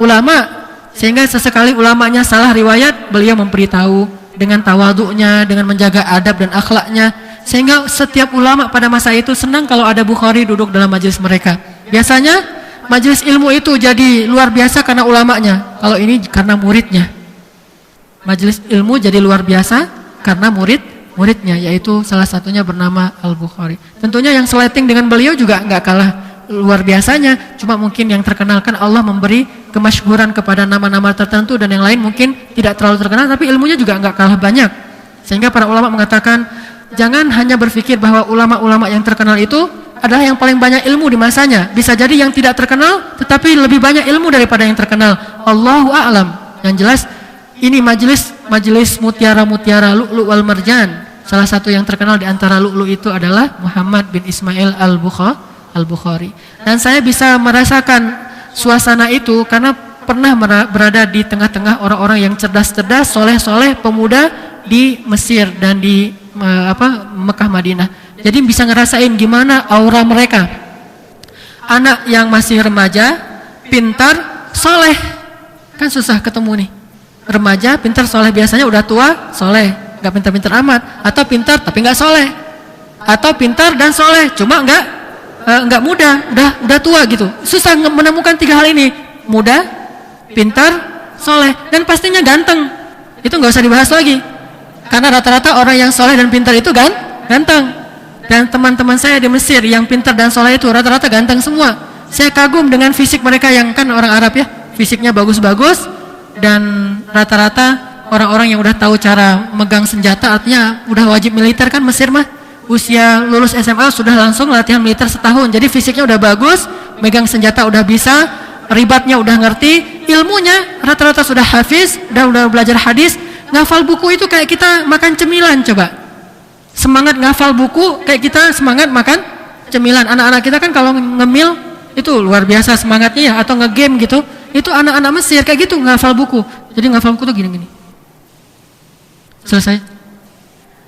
ulama. Sehingga sesekali ulamanya salah riwayat, beliau memberitahu dengan tawadhu'nya, dengan menjaga adab dan akhlaknya. Sehingga setiap ulama pada masa itu senang kalau ada Bukhari duduk dalam majelis mereka. Biasanya majelis ilmu itu jadi luar biasa karena ulamanya. Kalau ini karena muridnya. Majelis ilmu jadi luar biasa karena muridnya, yaitu salah satunya bernama Al-Bukhari. Tentunya yang seleting dengan beliau juga nggak kalah luar biasanya, cuma mungkin yang terkenal kan Allah memberi kemasyhuran kepada nama-nama tertentu, dan yang lain mungkin tidak terlalu terkenal tapi ilmunya juga nggak kalah banyak. Sehingga para ulama mengatakan jangan hanya berpikir bahwa ulama-ulama yang terkenal itu adalah yang paling banyak ilmu di masanya. Bisa jadi yang tidak terkenal tetapi lebih banyak ilmu daripada yang terkenal. Allahu a'lam. Yang jelas ini majelis mutiara-mutiara, lu'lu' wal marjan. Salah satu yang terkenal di antara lu'lu' itu adalah Muhammad bin Ismail al-Bukhari. Dan saya bisa merasakan suasana itu karena pernah berada di tengah-tengah orang-orang yang cerdas-cerdas, soleh-soleh, pemuda di Mesir dan di Mekah Madinah. Jadi bisa ngerasain gimana aura mereka. Anak yang masih remaja, pintar, soleh. Kan susah ketemu nih. Remaja, pintar, soleh, biasanya udah tua, soleh, nggak pintar-pintar amat. Atau pintar tapi nggak soleh. Atau pintar dan soleh, cuma nggak muda, udah tua gitu. Susah menemukan tiga hal ini. Muda, pintar, soleh, dan pastinya ganteng. Itu nggak usah dibahas lagi. Karena rata-rata orang yang soleh dan pintar itu ganteng. Dan teman-teman saya di Mesir yang pintar dan soleh itu rata-rata ganteng semua. Saya kagum dengan fisik mereka yang kan orang Arab ya, fisiknya bagus-bagus dan rata-rata orang-orang yang udah tahu cara megang senjata, artinya udah wajib militer kan Mesir mah. Usia lulus SMA sudah langsung latihan militer setahun. Jadi fisiknya udah bagus, megang senjata udah bisa, ribatnya udah ngerti, ilmunya rata-rata sudah hafiz, udah belajar hadis, ngafal buku itu kayak kita makan cemilan coba. Semangat ngafal buku kayak kita semangat makan cemilan. Anak-anak kita kan kalau ngemil itu luar biasa semangatnya ya, atau ngegame gitu. Itu anak-anak Mesir kayak gitu ngafal buku. Jadi ngafal buku tuh gini-gini. Selesai.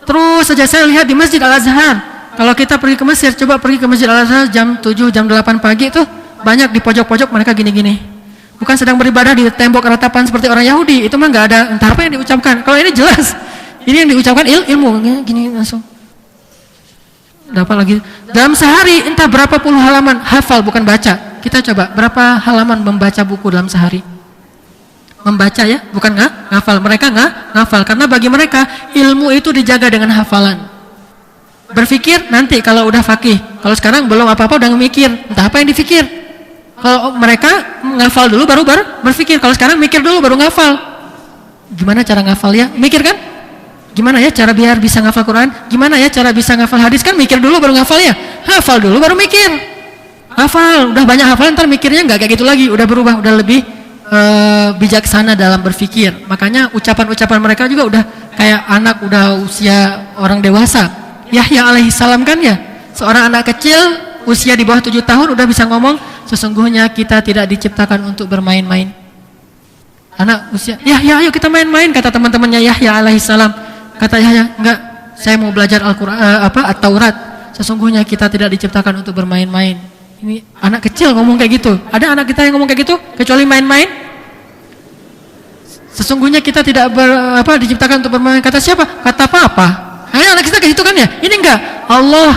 Terus saja saya lihat di Masjid Al-Azhar. Kalau kita pergi ke Mesir, coba pergi ke Masjid Al-Azhar jam 7, jam 8 pagi tuh banyak di pojok-pojok mereka gini-gini. Bukan sedang beribadah di tembok ratapan seperti orang Yahudi. Itu mah nggak ada entah apa yang diucapkan. Kalau ini jelas. Ini yang diucapkan ilmu, gini langsung. Dapat lagi. Dalam sehari entah berapa puluh halaman, hafal bukan baca. Kita coba berapa halaman membaca buku dalam sehari. Membaca ya, bukan ngafal. Mereka ngafal karena bagi mereka ilmu itu dijaga dengan hafalan. Berpikir nanti kalau udah fakih. Kalau sekarang belum apa-apa udah mikir, entah apa yang dipikir. Kalau mereka ngafal dulu baru berpikir. Kalau sekarang mikir dulu baru ngafal. Gimana cara ngafal ya? Mikir kan? Gimana ya cara biar bisa ngafal Quran? Gimana ya cara bisa ngafal hadis? Kan mikir dulu baru ngafal ya? Hafal dulu baru mikir. Hafal, udah banyak hafalan ntar mikirnya nggak kayak gitu lagi. Udah berubah, udah lebih bijaksana dalam berpikir. Makanya ucapan-ucapan mereka juga udah kayak anak udah usia orang dewasa. Yahya alaihissalam kan ya, seorang anak kecil usia di bawah 7 tahun udah bisa ngomong, sesungguhnya kita tidak diciptakan untuk bermain-main. Anak usia, Yahya ayo kita main-main, kata teman-temannya Yahya alaihissalam. Kata Yahya, enggak, saya mau belajar Al-Quran, At-Taurat. Sesungguhnya kita tidak diciptakan untuk bermain-main. Ini anak kecil ngomong kayak gitu. Ada anak kita yang ngomong kayak gitu, kecuali main-main? Sesungguhnya kita tidak diciptakan untuk bermain. Kata siapa? Kata papa. Anak kita kayak gitu kan ya? Ini enggak. Allah,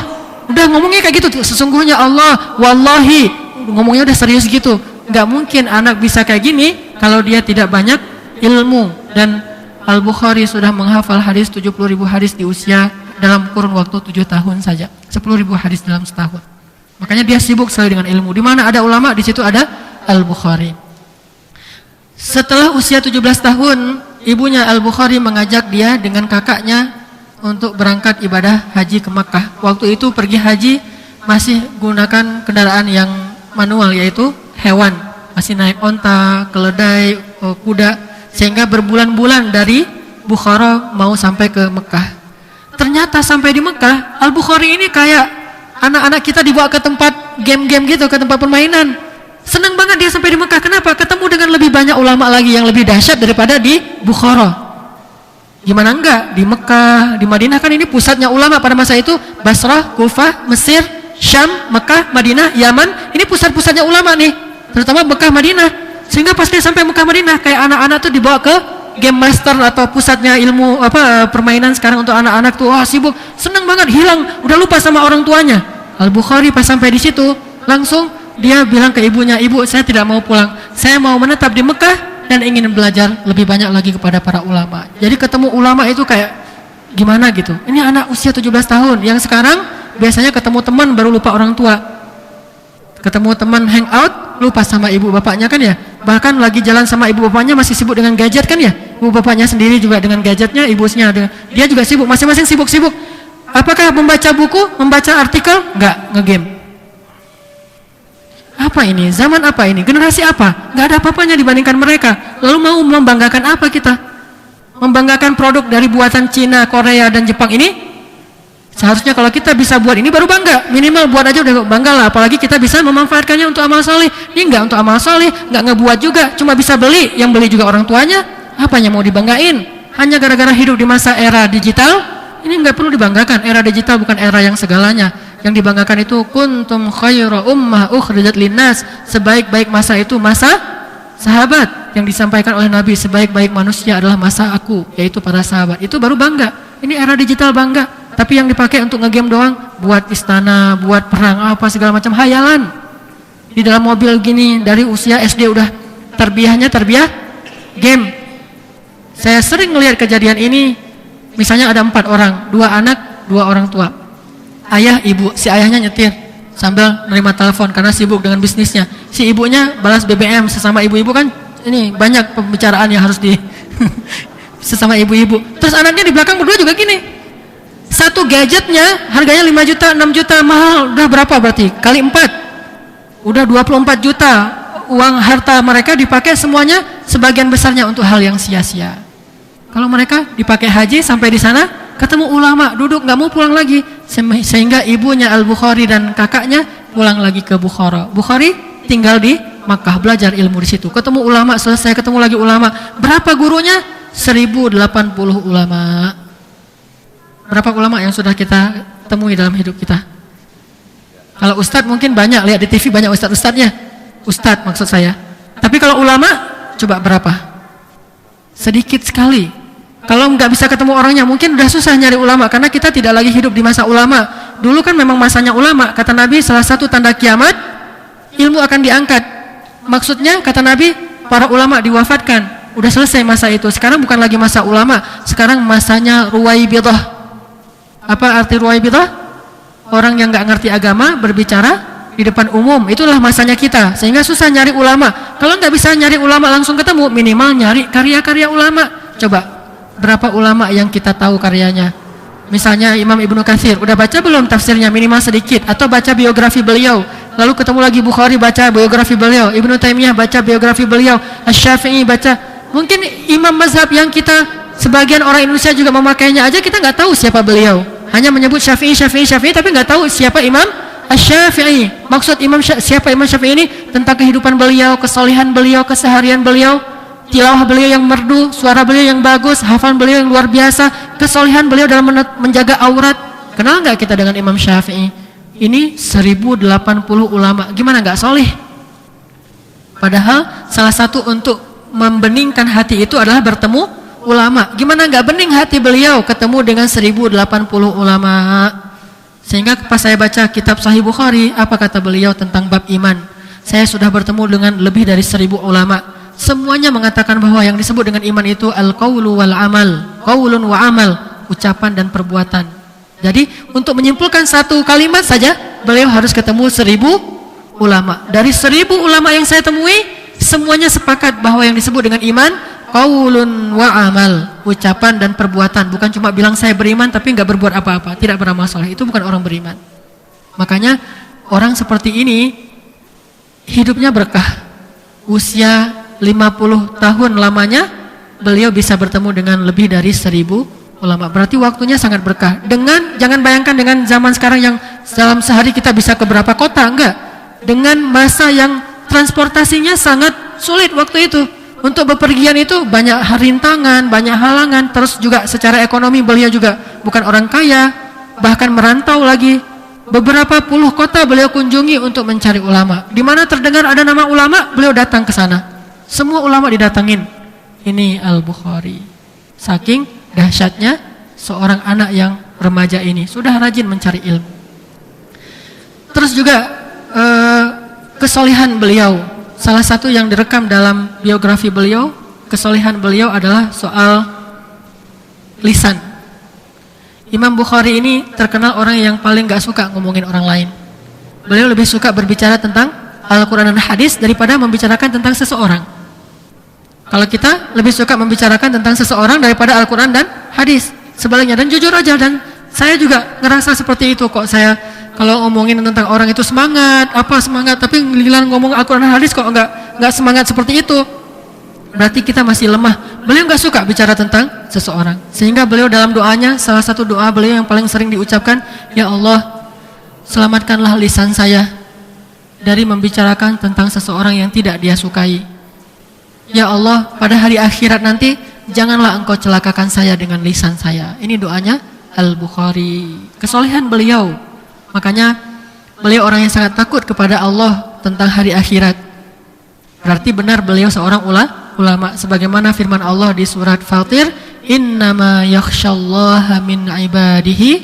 udah ngomongnya kayak gitu. Sesungguhnya Allah, wallahi. Ngomongnya udah serius gitu. Enggak mungkin anak bisa kayak gini kalau dia tidak banyak ilmu. Dan Al-Bukhari sudah menghafal hadis 70.000 hadis di usia dalam kurun waktu 7 tahun saja. 10.000 hadis dalam setahun. Makanya dia sibuk sekali dengan ilmu. Di mana ada ulama, di situ ada Al-Bukhari. Setelah usia 17 tahun, ibunya Al-Bukhari mengajak dia dengan kakaknya untuk berangkat ibadah haji ke Makkah. Waktu itu pergi haji masih gunakan kendaraan yang manual, yaitu hewan. Masih naik onta, keledai, kuda. Sehingga berbulan-bulan dari Bukhara mau sampai ke Mekah. Ternyata sampai di Mekah, Al-Bukhari ini kayak anak-anak kita dibawa ke tempat game-game gitu, ke tempat permainan. Senang banget dia sampai di Mekah. Kenapa? Ketemu dengan lebih banyak ulama lagi yang lebih dahsyat daripada di Bukhara. Gimana enggak? Di Mekah, di Madinah kan ini pusatnya ulama pada masa itu. Basrah, Kufah, Mesir, Syam, Mekah, Madinah, Yaman. Ini pusat-pusatnya ulama nih. Terutama Mekah, Madinah. Sehingga pas dia sampai Mekah Madinah, kayak anak-anak tuh dibawa ke game master atau pusatnya ilmu permainan sekarang untuk anak-anak tuh. Wah, sibuk, seneng banget, hilang, udah lupa sama orang tuanya. Al-Bukhari pas sampai di situ, langsung dia bilang ke ibunya, "Ibu, saya tidak mau pulang. Saya mau menetap di Mekah dan ingin belajar lebih banyak lagi kepada para ulama." Jadi ketemu ulama itu kayak gimana gitu. Ini anak usia 17 tahun yang sekarang biasanya ketemu teman baru lupa orang tua. Ketemu teman hangout, lupa sama ibu bapaknya kan ya. Bahkan lagi jalan sama ibu bapaknya masih sibuk dengan gadget kan ya. Ibu bapaknya sendiri juga dengan gadgetnya, ibunya dengan, dia juga sibuk, masing-masing sibuk-sibuk. Apakah membaca buku, membaca artikel? Enggak, ngegame. Apa ini? Zaman apa ini? Generasi apa? Enggak ada apa-apanya dibandingkan mereka. Lalu mau membanggakan apa kita? Membanggakan produk dari buatan Cina, Korea, dan Jepang ini? Seharusnya kalau kita bisa buat ini baru bangga. Minimal buat aja udah bangga lah. Apalagi kita bisa memanfaatkannya untuk amal soleh. Ini enggak untuk amal soleh, enggak ngebuat juga. Cuma bisa beli. Yang beli juga orang tuanya. Apanya mau dibanggain? Hanya gara-gara hidup di masa era digital. Ini enggak perlu dibanggakan. Era digital bukan era yang segalanya. Yang dibanggakan itu kuntum khayra ummah ukhrijat linnas. Sebaik-baik masa itu masa sahabat. Yang disampaikan oleh Nabi, sebaik-baik manusia adalah masa aku, yaitu para sahabat. Itu baru bangga. Ini era digital bangga. Tapi yang dipakai untuk ngegame doang, buat istana, buat perang, apa segala macam hayalan. Di dalam mobil gini dari usia SD udah terbiah game. Saya sering melihat kejadian ini. Misalnya ada 4 orang, 2 anak, 2 orang tua. Ayah, ibu, si ayahnya nyetir sambil nerima telepon karena sibuk dengan bisnisnya. Si ibunya balas BBM. Sesama ibu-ibu kan ini banyak pembicaraan yang harus di sesama ibu-ibu. Terus anaknya di belakang berdua juga gini. Satu gadgetnya harganya 5 juta, 6 juta, mahal. Udah berapa berarti? Kali 4. Udah 24 juta. Uang harta mereka dipakai semuanya, sebagian besarnya untuk hal yang sia-sia. Kalau mereka dipakai haji sampai di sana, ketemu ulama, duduk nggak mau pulang lagi. Sehingga ibunya Al-Bukhari dan kakaknya pulang lagi ke Bukhara. Bukhari tinggal di Makkah, belajar ilmu di situ. Ketemu ulama, selesai ketemu lagi ulama. Berapa gurunya? 1080 ulama. Berapa ulama yang sudah kita temui dalam hidup kita? Kalau ustadz mungkin banyak, lihat di TV banyak ustadz-ustadznya. Ustadz maksud saya. Tapi kalau ulama, coba berapa? Sedikit sekali. Kalau nggak bisa ketemu orangnya, mungkin udah susah nyari ulama. Karena kita tidak lagi hidup di masa ulama. Dulu kan memang masanya ulama. Kata Nabi, salah satu tanda kiamat, ilmu akan diangkat. Maksudnya, kata Nabi, para ulama diwafatkan. Udah selesai masa itu. Sekarang bukan lagi masa ulama. Sekarang masanya ruwaibidah. Apa arti ruwaibidah? Orang yang nggak ngerti agama berbicara di depan umum. Itulah masanya kita. Sehingga susah nyari ulama. Kalau nggak bisa nyari ulama langsung ketemu, minimal nyari karya-karya ulama. Coba, berapa ulama yang kita tahu karyanya? Misalnya Imam Ibnu Katsir, udah baca belum tafsirnya? Minimal sedikit. Atau baca biografi beliau. Lalu ketemu lagi Bukhari, baca biografi beliau. Ibnu Taimiyah, baca biografi beliau. Asy-Syafi'i, baca. Mungkin imam mazhab yang kita, sebagian orang Indonesia juga memakainya aja, kita nggak tahu siapa beliau. Hanya menyebut Syafi'i, tapi nggak tahu siapa Imam Asy-Syafi'i. Maksud siapa Imam Syafi'i ini? Tentang kehidupan beliau, kesolehan beliau, keseharian beliau, tilawah beliau yang merdu, suara beliau yang bagus, hafalan beliau yang luar biasa, kesolehan beliau dalam menjaga aurat. Kenal nggak kita dengan Imam Syafi'i? Ini 1080 ulama. Gimana nggak soleh? Padahal salah satu untuk membeningkan hati itu adalah bertemu ulama. Gimana nggak bening hati beliau ketemu dengan 1080 ulama. Sehingga pas saya baca kitab Sahih Bukhari, apa kata beliau tentang bab iman? Saya sudah bertemu dengan lebih dari 1000 ulama. Semuanya mengatakan bahwa yang disebut dengan iman itu al-qaulu wal amal. Qaulun wa amal, ucapan dan perbuatan. Jadi untuk menyimpulkan satu kalimat saja, beliau harus ketemu 1000 ulama. Dari 1000 ulama yang saya temui, semuanya sepakat bahwa yang disebut dengan iman qaulun wa amal, ucapan dan perbuatan. Bukan cuma bilang saya beriman tapi nggak berbuat apa-apa, tidak beramal saleh. Itu bukan orang beriman. Makanya orang seperti ini hidupnya berkah. Usia 50 tahun lamanya beliau bisa bertemu dengan lebih dari 1000 ulama. Berarti waktunya sangat berkah. Jangan bayangkan dengan zaman sekarang yang dalam sehari kita bisa ke berapa kota, enggak. Dengan masa yang transportasinya sangat sulit waktu itu. Untuk bepergian itu banyak rintangan, banyak halangan. Terus juga secara ekonomi beliau juga bukan orang kaya, bahkan merantau lagi. Beberapa puluh kota beliau kunjungi untuk mencari ulama. Di mana terdengar ada nama ulama, beliau datang ke sana. Semua ulama didatangin. Ini Al-Bukhari. Saking dahsyatnya seorang anak yang remaja ini sudah rajin mencari ilmu. Terus juga kesolehan beliau. Salah satu yang direkam dalam biografi beliau, kesolehan beliau adalah soal lisan. Imam Bukhari ini terkenal orang yang paling gak suka ngomongin orang lain. Beliau lebih suka berbicara tentang Al-Quran dan hadis daripada membicarakan tentang seseorang. Kalau kita lebih suka membicarakan tentang seseorang daripada Al-Quran dan hadis. Sebaliknya, dan jujur aja, dan saya juga ngerasa seperti itu kok. Saya kalau ngomongin tentang orang itu semangat, tapi giliran ngomong Al-Quran dan hadis kok enggak semangat seperti itu. berarti kita masih lemah. Beliau nggak suka bicara tentang seseorang, sehingga beliau dalam doanya, salah satu doa beliau yang paling sering diucapkan, ya Allah, selamatkanlah lisan saya dari membicarakan tentang seseorang yang tidak dia sukai. Ya Allah, pada hari akhirat nanti janganlah engkau celakakan saya dengan lisan saya. Ini doanya Al-Bukhari. Kesolehan beliau. Makanya beliau orang yang sangat takut kepada Allah tentang hari akhirat. Berarti benar beliau seorang ulama. Sebagaimana firman Allah di surat Fatir, innama yakhsyallaha min ibadihi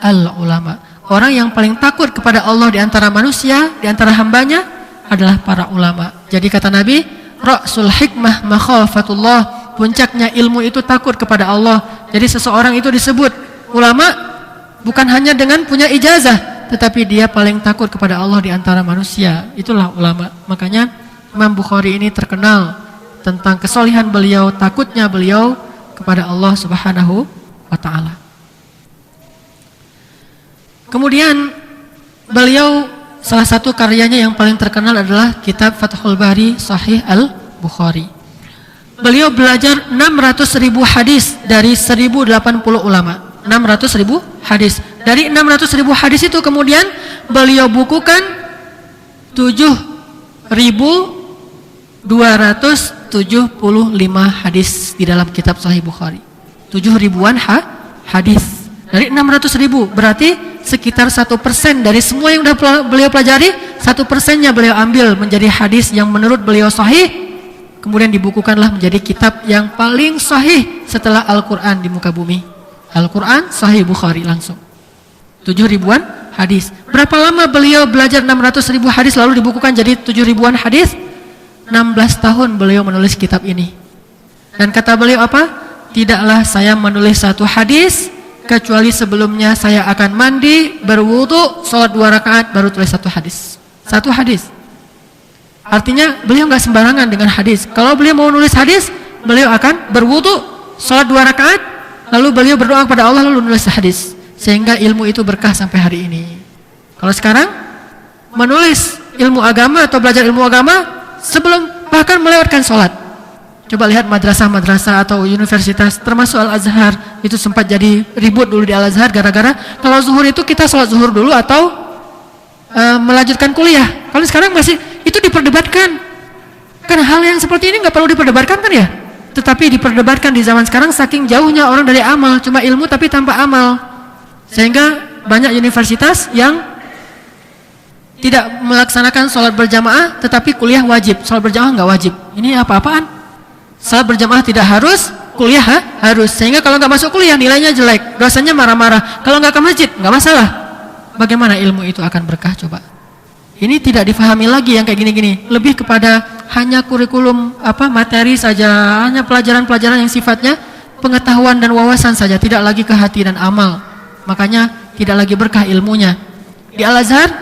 al-ulama. Orang yang paling takut kepada Allah di antara manusia, di antara hambanya adalah para ulama. Jadi kata Nabi, ra'sul hikmah makhafatullah. Puncaknya ilmu itu takut kepada Allah. Jadi seseorang itu disebut ulama bukan hanya dengan punya ijazah, tetapi dia paling takut kepada Allah di antara manusia. Itulah ulama. Makanya Imam Bukhari ini terkenal tentang kesolehan beliau, takutnya beliau kepada Allah Subhanahu wa ta'ala. Kemudian beliau salah satu karyanya yang paling terkenal adalah kitab Fathul Bari Sahih Al-Bukhari. Beliau belajar 600.000 hadis dari 1080 ulama. 600.000 hadis. Dari 600.000 hadis itu kemudian beliau bukukan 7.275 hadis di dalam kitab Sahih Bukhari. 7.000-an hadis. Dari 600.000 berarti sekitar 1% dari semua yang sudah beliau pelajari, 1%-nya beliau ambil menjadi hadis yang menurut beliau sahih. Kemudian dibukukanlah menjadi kitab yang paling sahih setelah Al-Quran di muka bumi. Al-Quran Sahih Bukhari langsung 7.000-an hadis. Berapa lama beliau belajar 600.000 hadis lalu dibukukan jadi 7.000-an hadis? 16 tahun beliau menulis kitab ini. Dan kata beliau apa? Tidaklah saya menulis satu hadis kecuali sebelumnya saya akan mandi, berwudu, sholat 2 rakaat, baru tulis satu hadis. Satu hadis. Artinya beliau nggak sembarangan dengan hadis. Kalau beliau mau nulis hadis, beliau akan berwudu, sholat 2 rakaat, lalu beliau berdoa kepada Allah lalu nulis hadis. Sehingga ilmu itu berkah sampai hari ini. Kalau sekarang menulis ilmu agama atau belajar ilmu agama sebelum bahkan melewatkan sholat. Coba lihat madrasah-madrasah atau universitas, termasuk Al-Azhar, itu sempat jadi ribut dulu di Al-Azhar gara-gara kalau zuhur itu kita sholat zuhur dulu atau melanjutkan kuliah. Kalau sekarang masih itu diperdebatkan. Kan hal yang seperti ini nggak perlu diperdebatkan kan ya? Tetapi diperdebatkan di zaman sekarang saking jauhnya orang dari amal, cuma ilmu tapi tanpa amal. Sehingga banyak universitas yang tidak melaksanakan sholat berjamaah tetapi kuliah wajib, sholat berjamaah nggak wajib. Ini apa-apaan? Salat berjamaah tidak harus, kuliah harus. Sehingga kalau nggak masuk kuliah nilainya jelek, dosanya marah-marah. Kalau nggak ke masjid nggak masalah. Bagaimana ilmu itu akan berkah coba? Ini tidak difahami lagi yang kayak gini-gini. Lebih kepada hanya kurikulum materi saja, hanya pelajaran-pelajaran yang sifatnya pengetahuan dan wawasan saja, tidak lagi ke hati dan amal. Makanya tidak lagi berkah ilmunya. Di Al-Azhar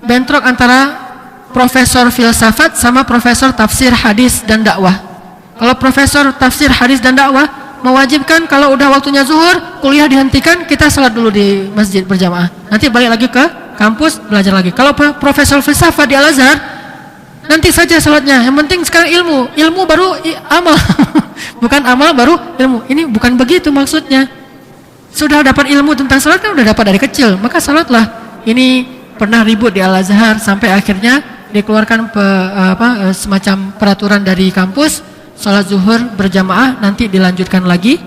bentrok antara profesor filsafat sama profesor tafsir hadis dan dakwah. Kalau profesor tafsir hadis dan dakwah mewajibkan kalau udah waktunya zuhur, kuliah dihentikan, kita salat dulu di masjid berjamaah. Nanti balik lagi ke kampus belajar lagi. Kalau profesor filsafat di Al-Azhar, nanti saja salatnya. Yang penting sekarang ilmu baru amal. Bukan amal baru ilmu. Ini bukan begitu maksudnya. Sudah dapat ilmu tentang salat kan udah dapat dari kecil, maka salatlah. Ini pernah ribut di Al-Azhar sampai akhirnya dikeluarkan semacam peraturan dari kampus. Salat zuhur berjamaah nanti dilanjutkan lagi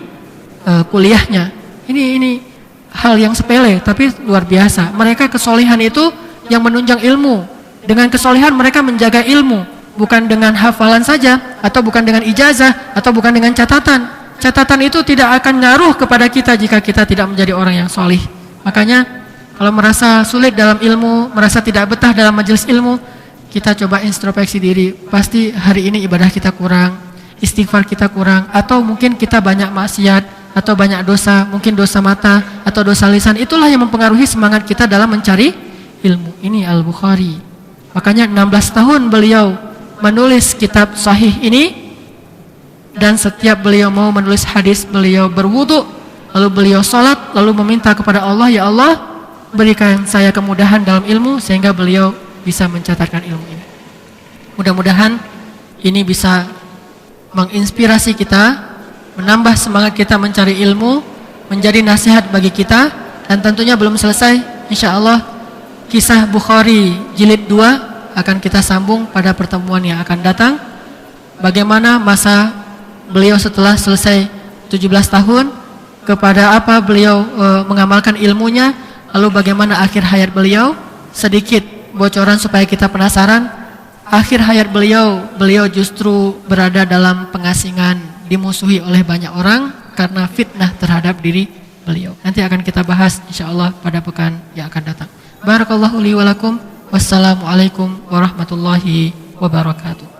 kuliahnya. Ini hal yang sepele tapi luar biasa. Mereka kesolehan itu yang menunjang ilmu. Dengan kesolehan mereka menjaga ilmu, bukan dengan hafalan saja, atau bukan dengan ijazah, atau bukan dengan catatan. Catatan itu tidak akan ngaruh kepada kita jika kita tidak menjadi orang yang solih. Makanya kalau merasa sulit dalam ilmu, merasa tidak betah dalam majelis ilmu, kita coba introspeksi diri. Pasti hari ini ibadah kita kurang, istighfar kita kurang, atau mungkin kita banyak maksiat atau banyak dosa, mungkin dosa mata atau dosa lisan. Itulah yang mempengaruhi semangat kita dalam mencari ilmu. Ini Al-Bukhari. Makanya 16 tahun beliau menulis kitab sahih ini, dan setiap beliau mau menulis hadis beliau berwudu, lalu beliau sholat, lalu meminta kepada Allah, ya Allah berikan saya kemudahan dalam ilmu, sehingga beliau bisa mencatatkan ilmu ini. Mudah-mudahan ini bisa menginspirasi kita, menambah semangat kita mencari ilmu, menjadi nasihat bagi kita. Dan tentunya belum selesai, insya Allah kisah Bukhari jilid 2 akan kita sambung pada pertemuan yang akan datang. Bagaimana masa beliau setelah selesai 17 tahun, kepada apa beliau mengamalkan ilmunya, lalu bagaimana akhir hayat beliau. Sedikit bocoran supaya kita penasaran. Akhir hayat beliau justru berada dalam pengasingan, dimusuhi oleh banyak orang karena fitnah terhadap diri beliau. Nanti akan kita bahas insyaallah pada pekan yang akan datang. Barakallahu li wa lakum. Wassalamualaikum warahmatullahi wabarakatuh.